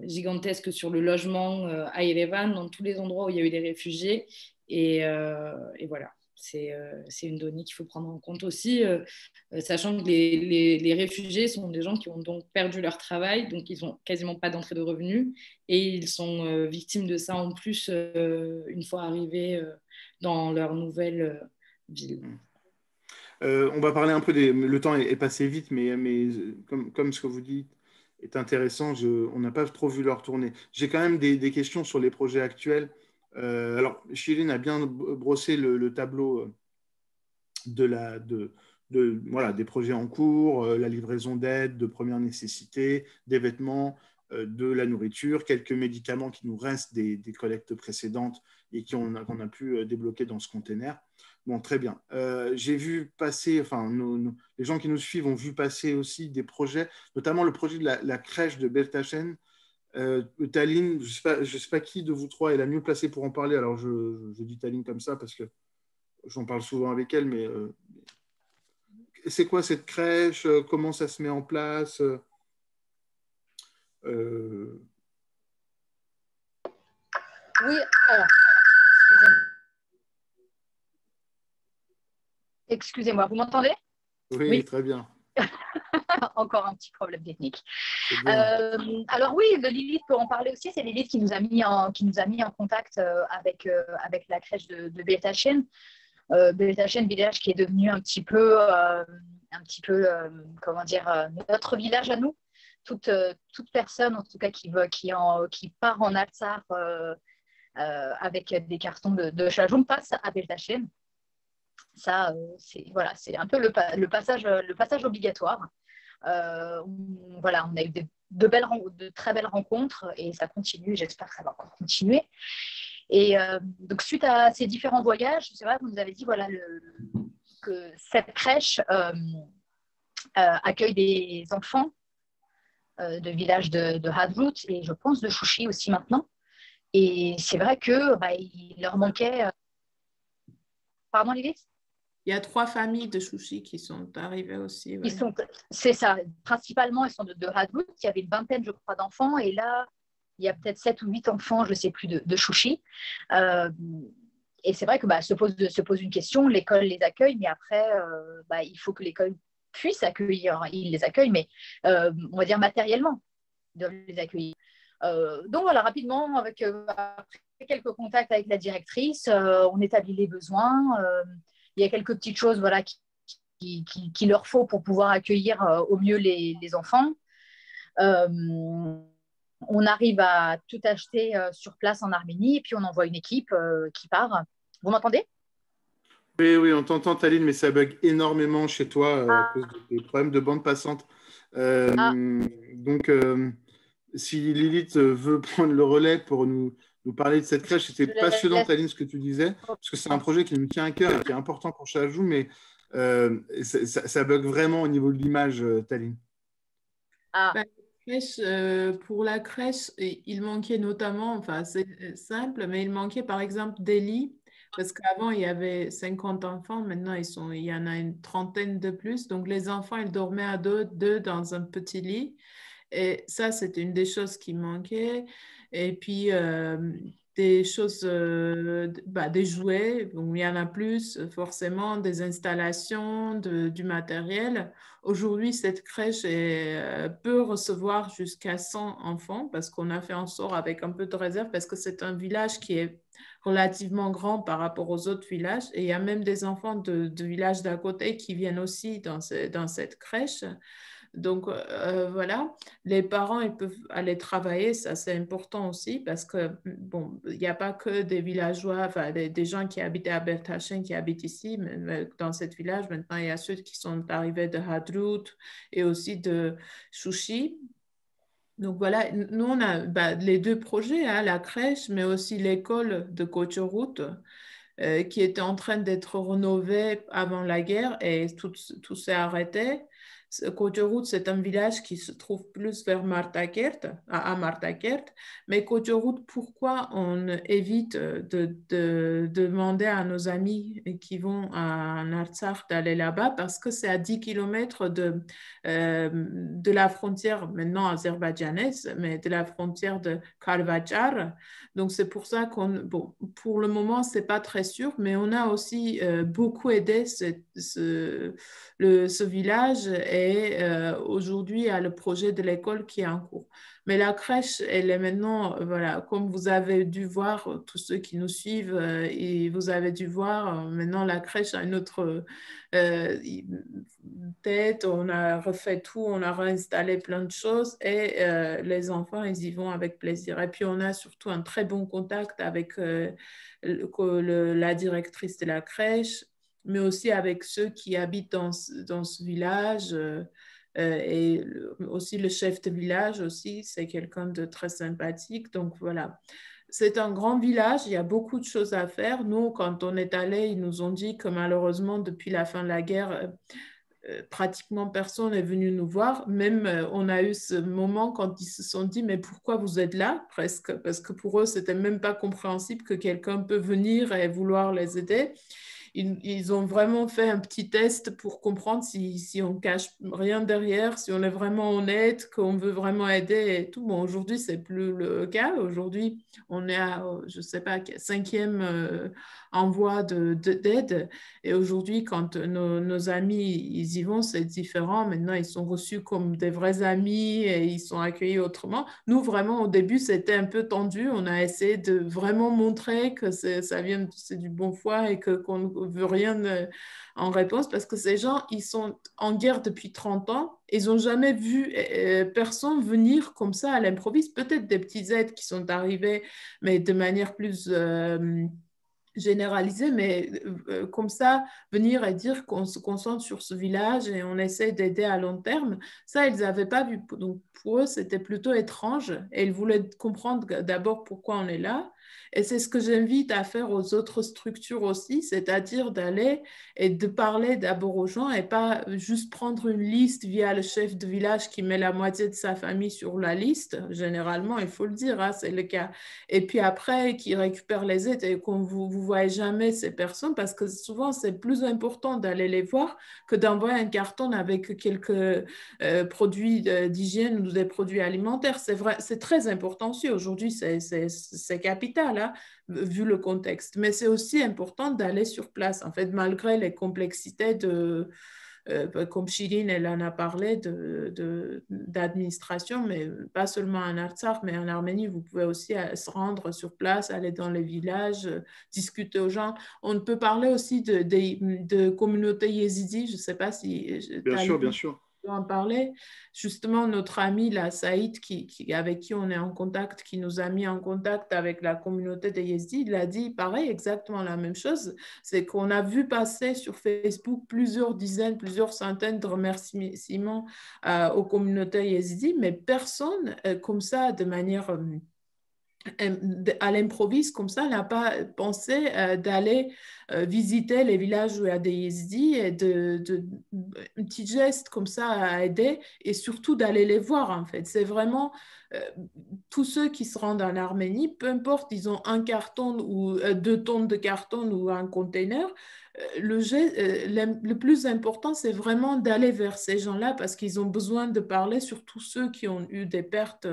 gigantesque sur le logement à Erevan, dans tous les endroits où il y a eu des réfugiés. Et voilà. C'est une donnée qu'il faut prendre en compte aussi, sachant que les réfugiés sont des gens qui ont donc perdu leur travail, donc ils n'ont quasiment pas d'entrée de revenus, et ils sont victimes de ça en plus une fois arrivés dans leur nouvelle ville. On va parler un peu le temps est passé vite, mais comme ce que vous dites est intéressant, on n'a pas trop vu leur tourner. J'ai quand même des questions sur les projets actuels. Alors, Shirin a bien brossé le tableau voilà, des projets en cours, la livraison d'aide de première nécessité, des vêtements, de la nourriture, quelques médicaments qui nous restent des collectes précédentes et qu'on a pu débloquer dans ce container. Bon, très bien. J'ai vu passer, enfin, les gens qui nous suivent ont vu passer aussi des projets, notamment le projet de la crèche de Beltachen. Taline, je ne sais pas qui de vous trois est la mieux placée pour en parler. Alors, je dis Taline comme ça parce que j'en parle souvent avec elle, mais c'est quoi cette crèche? Comment ça se met en place? Oui, alors, excusez-moi, vous m'entendez? Oui, très bien. Encore un petit problème technique. C'est bien. Alors oui, de Lilith, pour en parler aussi, c'est Lilith qui nous a mis en contact avec la crèche de Beltachen. Beltachen, village qui est devenu un petit peu comment dire, notre village à nous. Toute personne, en tout cas, qui part en Alsace avec des cartons de Chajoum passe à Beltachen. Ça, c'est un peu le passage obligatoire. Voilà, on a eu de très belles rencontres et ça continue. J'espère que ça va encore continuer. Et donc, suite à ces différents voyages, c'est vrai que vous nous avez dit voilà, que cette crèche accueille des enfants de village de Hadrout et je pense de Chouchi aussi maintenant. Et c'est vrai que il leur manquait. Pardon, Lilith? Il y a 3 familles de Chouchi qui sont arrivées aussi. Ouais. C'est ça. Principalement, ils sont de Hadrout. Il y avait une vingtaine, je crois, d'enfants. Et là, il y a peut-être 7 ou 8 enfants, je ne sais plus, de Chouchi. Et c'est vrai que se pose une question. L'école les accueille, mais après, il faut que l'école puisse accueillir. Il les accueille, mais on va dire matériellement, de les accueillir. Donc voilà, rapidement, après quelques contacts avec la directrice, on établit les besoins. Il y a quelques petites choses voilà, qu'il leur faut pour pouvoir accueillir au mieux les enfants. On arrive à tout acheter sur place en Arménie et puis on envoie une équipe qui part. Vous m'entendez? Oui, on t'entend, Taline, mais ça bug énormément chez toi à cause des problèmes de bande passante. Donc, si Lilith veut prendre le relais pour nous parler de cette crèche, c'était passionnant, Taline, ce que tu disais, parce que c'est un projet qui nous tient à cœur et qui est important pour Chajoum, mais ça bug vraiment au niveau de l'image, Taline. Pour la crèche, il manquait notamment, enfin c'est simple, mais il manquait par exemple des lits, parce qu'avant il y avait 50 enfants, maintenant il y en a une trentaine de plus, donc les enfants ils dormaient à deux dans un petit lit, et ça c'était une des choses qui manquait, et puis des choses, des jouets, donc il y en a plus, forcément, des installations, du matériel. Aujourd'hui, cette crèche peut recevoir jusqu'à 100 enfants parce qu'on a fait en sorte avec un peu de réserve parce que c'est un village qui est relativement grand par rapport aux autres villages et il y a même des enfants de villages d'à côté qui viennent aussi dans cette crèche. Donc, voilà, les parents, ils peuvent aller travailler, ça c'est important aussi parce que, bon, il n'y a pas que des villageois, enfin, des gens qui habitaient à Beltachen qui habitent ici, mais dans ce village, maintenant, il y a ceux qui sont arrivés de Hadrout et aussi de Chouchi. Donc, voilà, nous, on a les 2 projets, hein, la crèche, mais aussi l'école de Kochorout, qui était en train d'être rénovée avant la guerre et tout s'est arrêté. Kochorout, c'est un village qui se trouve plus vers Martakert, à Martakert. Mais Kochorout, pourquoi on évite de demander à nos amis qui vont à Artsakh d'aller là-bas? Parce que c'est à 10 km de la frontière maintenant azerbaïdjanaise, mais de la frontière de Kalvachar. Donc, c'est pour ça pour le moment, ce n'est pas très sûr, mais on a aussi beaucoup aidé ce village et aujourd'hui, il y a le projet de l'école qui est en cours. Mais la crèche, elle est maintenant, voilà, comme vous avez dû voir, tous ceux qui nous suivent, et vous avez dû voir, maintenant la crèche a une autre tête, on a refait tout, on a réinstallé plein de choses et les enfants, ils y vont avec plaisir. Et puis, on a surtout un très bon contact avec la directrice de la crèche, mais aussi avec ceux qui habitent dans ce village et aussi le chef de village aussi, c'est quelqu'un de très sympathique. Donc voilà, c'est un grand village, il y a beaucoup de choses à faire. Nous, quand on est allé, ils nous ont dit que malheureusement, depuis la fin de la guerre, pratiquement personne n'est venu nous voir. Même on a eu ce moment quand ils se sont dit mais pourquoi vous êtes là presque, parce que pour eux c'était même pas compréhensible que quelqu'un peut venir et vouloir les aider. ils ont vraiment fait un petit test pour comprendre si on cache rien derrière, si on est vraiment honnête, qu'on veut vraiment aider et tout. Bon, aujourd'hui, c'est plus le cas. Aujourd'hui, on est à, je sais pas, 5e envoi d'aide. Et aujourd'hui, quand nos amis, ils y vont, c'est différent. Maintenant, ils sont reçus comme des vrais amis et ils sont accueillis autrement. Nous, vraiment, au début, c'était un peu tendu. On a essayé de vraiment montrer que ça vient, c'est du bon foi et qu'on ne veut rien en réponse parce que ces gens, ils sont en guerre depuis 30 ans. Ils n'ont jamais vu personne venir comme ça à l'improviste. Peut-être des petites aides qui sont arrivées, mais de manière plus généralisée, mais comme ça, venir et dire qu'on se concentre sur ce village et on essaie d'aider à long terme, ça, ils n'avaient pas vu. Donc, pour eux, c'était plutôt étrange et ils voulaient comprendre d'abord pourquoi on est là. Et c'est ce que j'invite à faire aux autres structures aussi, c'est-à-dire d'aller et de parler d'abord aux gens et pas juste prendre une liste via le chef de village qui met la moitié de sa famille sur la liste. Généralement, il faut le dire, hein, c'est le cas. Et puis après, qui récupère les aides et qu'on vous voyez jamais ces personnes parce que souvent, c'est plus important d'aller les voir que d'envoyer un carton avec quelques produits d'hygiène ou des produits alimentaires. C'est vrai, c'est très important aussi. Aujourd'hui, c'est capital, hein, vu le contexte. Mais c'est aussi important d'aller sur place, en fait, malgré les complexités comme Chirine, elle en a parlé d'administration, mais pas seulement en Artsakh, mais en Arménie, vous pouvez aussi se rendre sur place, aller dans les villages, discuter aux gens. On peut parler aussi de communautés yézidis, je ne sais pas si Bien sûr, bien sûr. en parler. Justement, notre ami, là, Saïd, avec qui on est en contact, qui nous a mis en contact avec la communauté des Yézidis, il a dit pareil, exactement la même chose. C'est qu'on a vu passer sur Facebook plusieurs dizaines, plusieurs centaines de remerciements aux communautés Yézidis, mais personne, comme ça, de manière à l'improviste, comme ça, n'a pas pensé d'aller visiter les villages où il y a des Yézidis et un petit geste comme ça à aider et surtout d'aller les voir en fait. C'est vraiment tous ceux qui se rendent en Arménie, peu importe, ils ont un carton ou 2 tonnes de carton ou un container, le plus important, c'est vraiment d'aller vers ces gens-là parce qu'ils ont besoin de parler, surtout ceux qui ont eu des pertes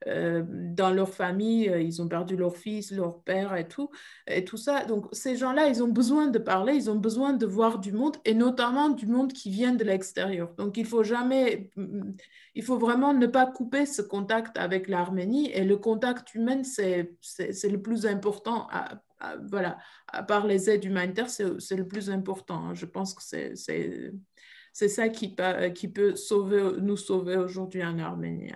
dans leur famille, ils ont perdu leur fils, leur père et tout ça. Donc, ces gens-là, ils ont besoin de parler, ils ont besoin de voir du monde et notamment du monde qui vient de l'extérieur. Donc, il faut vraiment ne pas couper ce contact avec l'Arménie et le contact humain, c'est le plus important voilà, à part les aides humanitaires, c'est le plus important. Je pense que c'est ça qui peut nous sauver aujourd'hui en Arménie.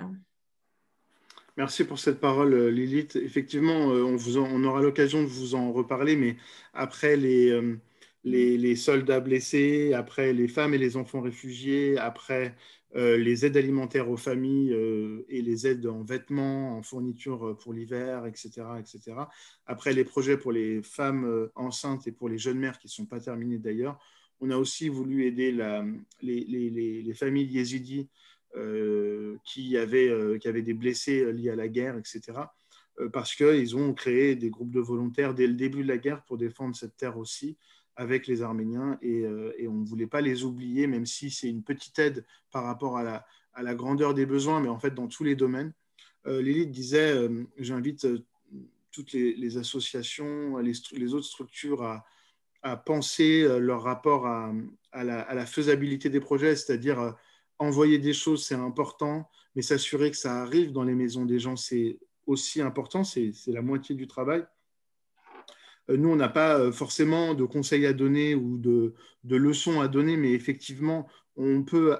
Merci pour cette parole, Lilith. Effectivement, on aura l'occasion de vous en reparler, mais après les soldats blessés, après les femmes et les enfants réfugiés, après les aides alimentaires aux familles et les aides en vêtements, en fournitures pour l'hiver, etc., etc. Après les projets pour les femmes enceintes et pour les jeunes mères qui ne sont pas terminés d'ailleurs, on a aussi voulu aider les familles yézidis qui avaient des blessés liés à la guerre, etc., parce qu'ils ont créé des groupes de volontaires dès le début de la guerre pour défendre cette terre aussi, avec les Arméniens, et on ne voulait pas les oublier, même si c'est une petite aide par rapport à la grandeur des besoins, mais en fait dans tous les domaines. Lilith disait, j'invite toutes les associations, les autres structures à penser leur rapport à la faisabilité des projets, c'est-à-dire envoyer des choses, c'est important, mais s'assurer que ça arrive dans les maisons des gens, c'est aussi important, c'est la moitié du travail. Nous, on n'a pas forcément de conseils à donner ou de leçons à donner, mais effectivement, on peut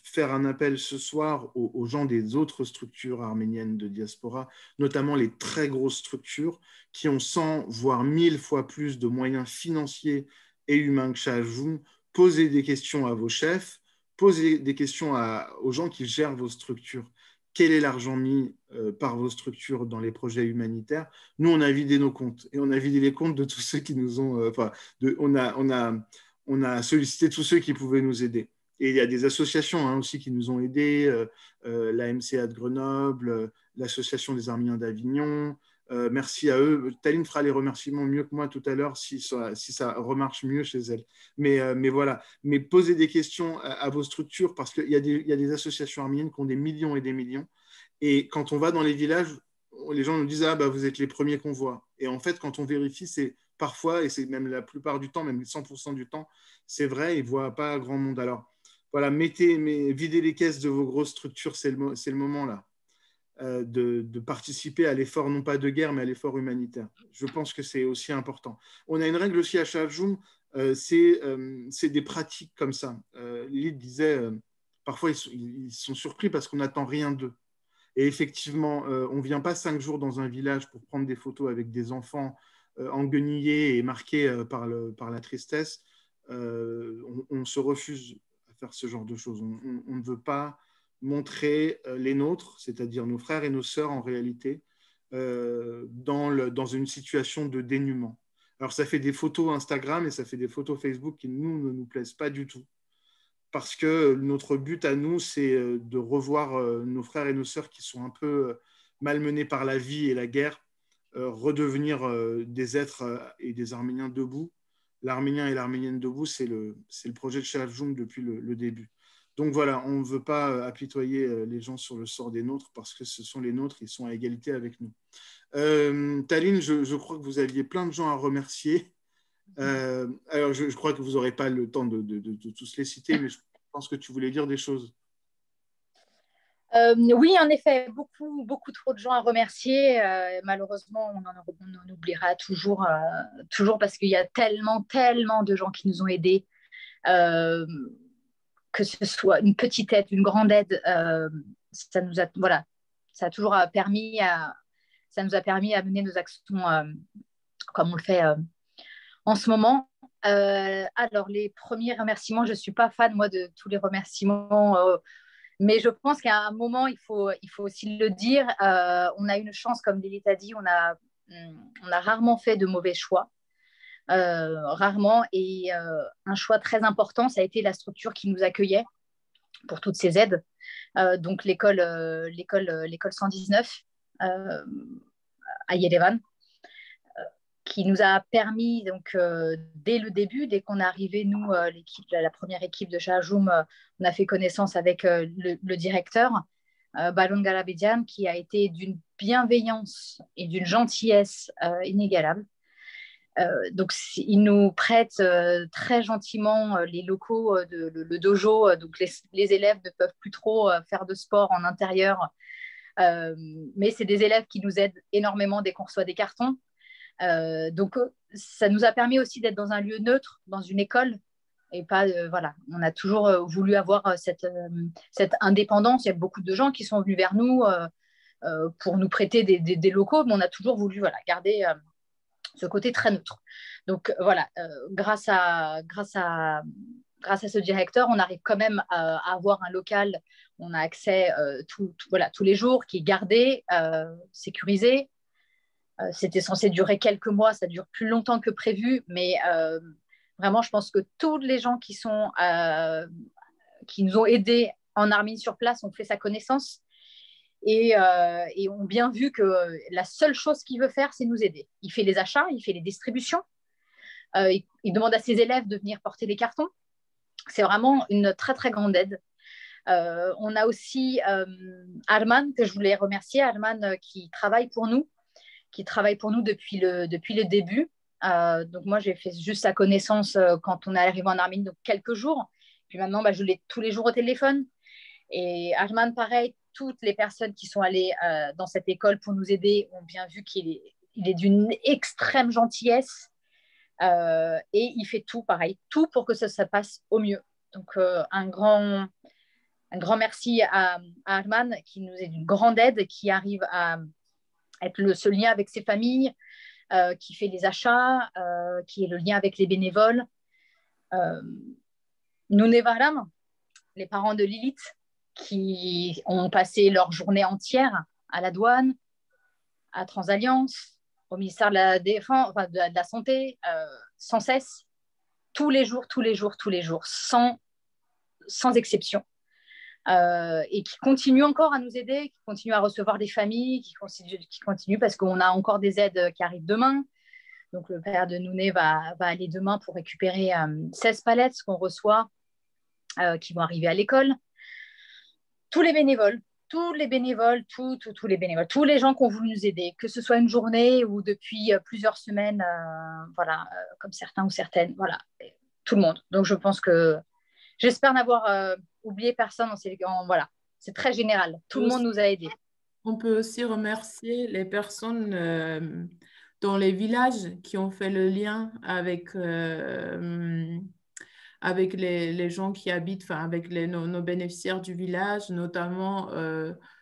faire un appel ce soir aux gens des autres structures arméniennes de diaspora, notamment les très grosses structures qui ont 100 voire 1000 fois plus de moyens financiers et humains que Shahajoum. Posez des questions à vos chefs, posez des questions aux gens qui gèrent vos structures. Quel est l'argent mis par vos structures dans les projets humanitaires? Nous, on a vidé nos comptes et on a vidé les comptes de tous ceux qui nous ont... on a sollicité tous ceux qui pouvaient nous aider. Et il y a des associations aussi qui nous ont aidés, la MCA de Grenoble, l'Association des Arméniens d'Avignon, Merci à eux. Taline fera les remerciements mieux que moi tout à l'heure si ça remarche mieux chez elle. Mais voilà. Mais posez des questions à vos structures parce qu'il y a des associations arméniennes qui ont des millions et des millions. Et quand on va dans les villages, les gens nous disent « Ah, bah, vous êtes les premiers qu'on voit ». Et en fait, quand on vérifie, c'est parfois, et c'est même la plupart du temps, même 100% du temps, c'est vrai, ils ne voient pas grand monde. Alors, voilà, videz les caisses de vos grosses structures, c'est le moment là. De participer à l'effort, non pas de guerre, mais à l'effort humanitaire. Je pense que c'est aussi important. On a une règle aussi à Sharjah, c'est des pratiques comme ça. Lilith disait, parfois ils sont surpris parce qu'on n'attend rien d'eux. Et effectivement, on ne vient pas 5 jours dans un village pour prendre des photos avec des enfants enguenillés et marqués par la tristesse. On se refuse à faire ce genre de choses. On ne veut pas montrer les nôtres, c'est-à-dire nos frères et nos sœurs en réalité, dans une situation de dénuement. Alors ça fait des photos Instagram et ça fait des photos Facebook qui ne nous plaisent pas du tout, parce que notre but à nous, c'est de revoir nos frères et nos sœurs qui sont un peu malmenés par la vie et la guerre, redevenir des êtres et des Arméniens debout. L'Arménien et l'Arménienne debout, c'est le projet de Sharjah depuis le début. Donc voilà, on ne veut pas apitoyer les gens sur le sort des nôtres parce que ce sont les nôtres, ils sont à égalité avec nous. Taline, je crois que vous aviez plein de gens à remercier. Alors je crois que vous n'aurez pas le temps de tous les citer, mais je pense que tu voulais dire des choses. Oui, en effet, beaucoup trop de gens à remercier. Malheureusement, on en oubliera toujours parce qu'il y a tellement de gens qui nous ont aidés. Que ce soit une petite aide, une grande aide, ça nous a toujours ça nous a permis à mener nos actions comme on le fait en ce moment. Alors, les premiers remerciements, je ne suis pas fan, moi, de tous les remerciements, mais je pense qu'à un moment, il faut aussi le dire. On a une chance, comme Lilith a dit, on a rarement fait de mauvais choix. Rarement, et un choix très important, ça a été la structure qui nous accueillait pour toutes ces aides, donc l'école 119 à Yerevan, qui nous a permis, donc dès le début, dès qu'on est arrivé, nous, la première équipe de Sharjah, on a fait connaissance avec le directeur, Balon Garabedian, qui a été d'une bienveillance et d'une gentillesse inégalable. Donc, ils nous prêtent très gentiment les locaux, le dojo. Donc, les élèves ne peuvent plus trop faire de sport en intérieur. Mais c'est des élèves qui nous aident énormément dès qu'on reçoit des cartons. Donc, ça nous a permis aussi d'être dans un lieu neutre, dans une école. Et pas, voilà, on a toujours voulu avoir cette indépendance. Il y a beaucoup de gens qui sont venus vers nous pour nous prêter des locaux, mais on a toujours voulu garder ce côté très neutre. Donc voilà, grâce à ce directeur, on arrive quand même à avoir un local, on a accès tous les jours, qui est gardé, sécurisé. C'était censé durer quelques mois, ça dure plus longtemps que prévu, mais vraiment, je pense que tous les gens qui nous ont aidés en Arménie sur place ont fait sa connaissance. Et ont bien vu que la seule chose qu'il veut faire, c'est nous aider. Il fait les achats, il fait les distributions, il demande à ses élèves de venir porter les cartons. C'est vraiment une très, très grande aide. On a aussi Arman, que je voulais remercier, Arman qui travaille pour nous depuis le début. Donc moi, j'ai fait juste sa connaissance quand on est arrivé en Arménie, donc quelques jours. Puis maintenant, je l'ai tous les jours au téléphone. Et Arman, pareil, toutes les personnes qui sont allées dans cette école pour nous aider ont bien vu qu'il est d'une extrême gentillesse et il fait tout pour que ça passe au mieux. Donc un grand merci à Arman qui nous est d'une grande aide, qui arrive à être ce lien avec ses familles, qui fait les achats, qui est le lien avec les bénévoles. Nunevaram, les parents de Lilith, qui ont passé leur journée entière à la douane, à Transalliance, au ministère de la Défense, de la Santé, sans cesse, tous les jours, sans exception. et qui continuent encore à nous aider, qui continuent à recevoir des familles, qui continuent parce qu'on a encore des aides qui arrivent demain. Donc, le père de Nouné va aller demain pour récupérer 16 palettes qu'on reçoit, qui vont arriver à l'école. Tous les bénévoles, tous les bénévoles, tous les bénévoles, tous les gens qui ont voulu nous aider, que ce soit une journée ou depuis plusieurs semaines, voilà, comme certains ou certaines, voilà, tout le monde. Donc, je pense que j'espère n'avoir oublié personne. Voilà, c'est très général. Tout le monde nous a aidés. On peut aussi remercier les personnes dans les villages qui ont fait le lien avec les gens qui habitent, enfin avec nos bénéficiaires du village, notamment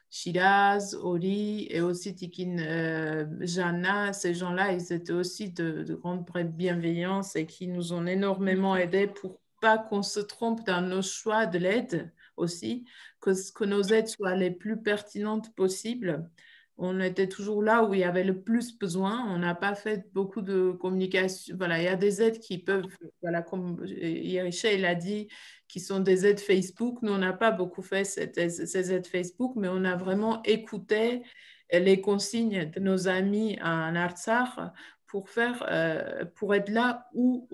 Shiraz, Ori et aussi Tikin Jana. Ces gens-là, ils étaient aussi de grande bienveillance et qui nous ont énormément aidés pour pas qu'on se trompe dans nos choix de l'aide aussi, que nos aides soient les plus pertinentes possibles. On était toujours là où il y avait le plus besoin. On n'a pas fait beaucoup de communication. Voilà, il y a des aides qui peuvent, voilà, comme Yericha l'a dit, qui sont des aides Facebook. Nous, on n'a pas beaucoup fait ces aides Facebook, mais on a vraiment écouté les consignes de nos amis en Artsakh pour être là où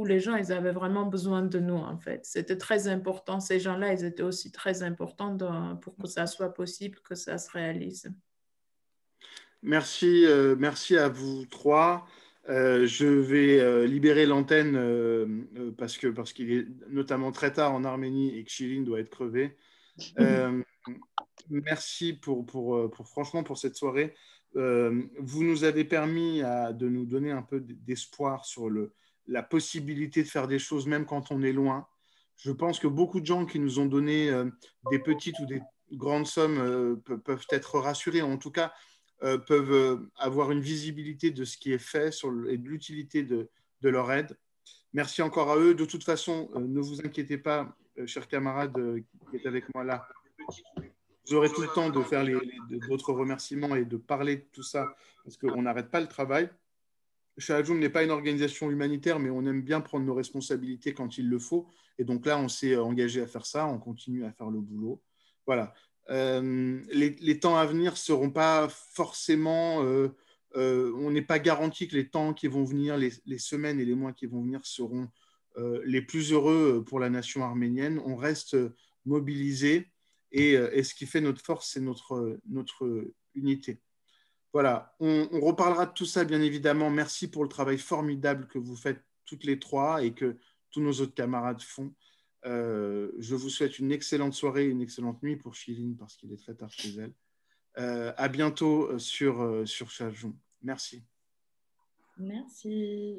les gens ils avaient vraiment besoin de nous, en fait. C'était très important. Ces gens-là, ils étaient aussi très importants pour que ça soit possible, que ça se réalise. Merci, merci à vous trois. Je vais libérer l'antenne parce qu'il est notamment très tard en Arménie et que Chilin doit être crevé. Merci franchement pour cette soirée. Vous nous avez permis de nous donner un peu d'espoir sur la possibilité de faire des choses même quand on est loin. Je pense que beaucoup de gens qui nous ont donné des petites ou des grandes sommes peuvent être rassurés, en tout cas peuvent avoir une visibilité de ce qui est fait et de l'utilité de leur aide. Merci encore à eux. De toute façon, ne vous inquiétez pas, chers camarades qui êtes avec moi là. Vous aurez tout le temps de faire d'autres remerciements et de parler de tout ça parce qu'on n'arrête pas le travail. Shahadjoum n'est pas une organisation humanitaire, mais on aime bien prendre nos responsabilités quand il le faut. Et donc là, on s'est engagé à faire ça, on continue à faire le boulot. Voilà. Les temps à venir ne seront pas forcément... on n'est pas garanti que les temps qui vont venir, les semaines et les mois qui vont venir seront les plus heureux pour la nation arménienne. On reste mobilisé et ce qui fait notre force, c'est notre unité. Voilà, on reparlera de tout ça, bien évidemment. Merci pour le travail formidable que vous faites toutes les trois et que tous nos autres camarades font. Je vous souhaite une excellente soirée et une excellente nuit pour Chilin parce qu'il est très tard chez elle. À bientôt sur Shahadjoum. Merci. Merci.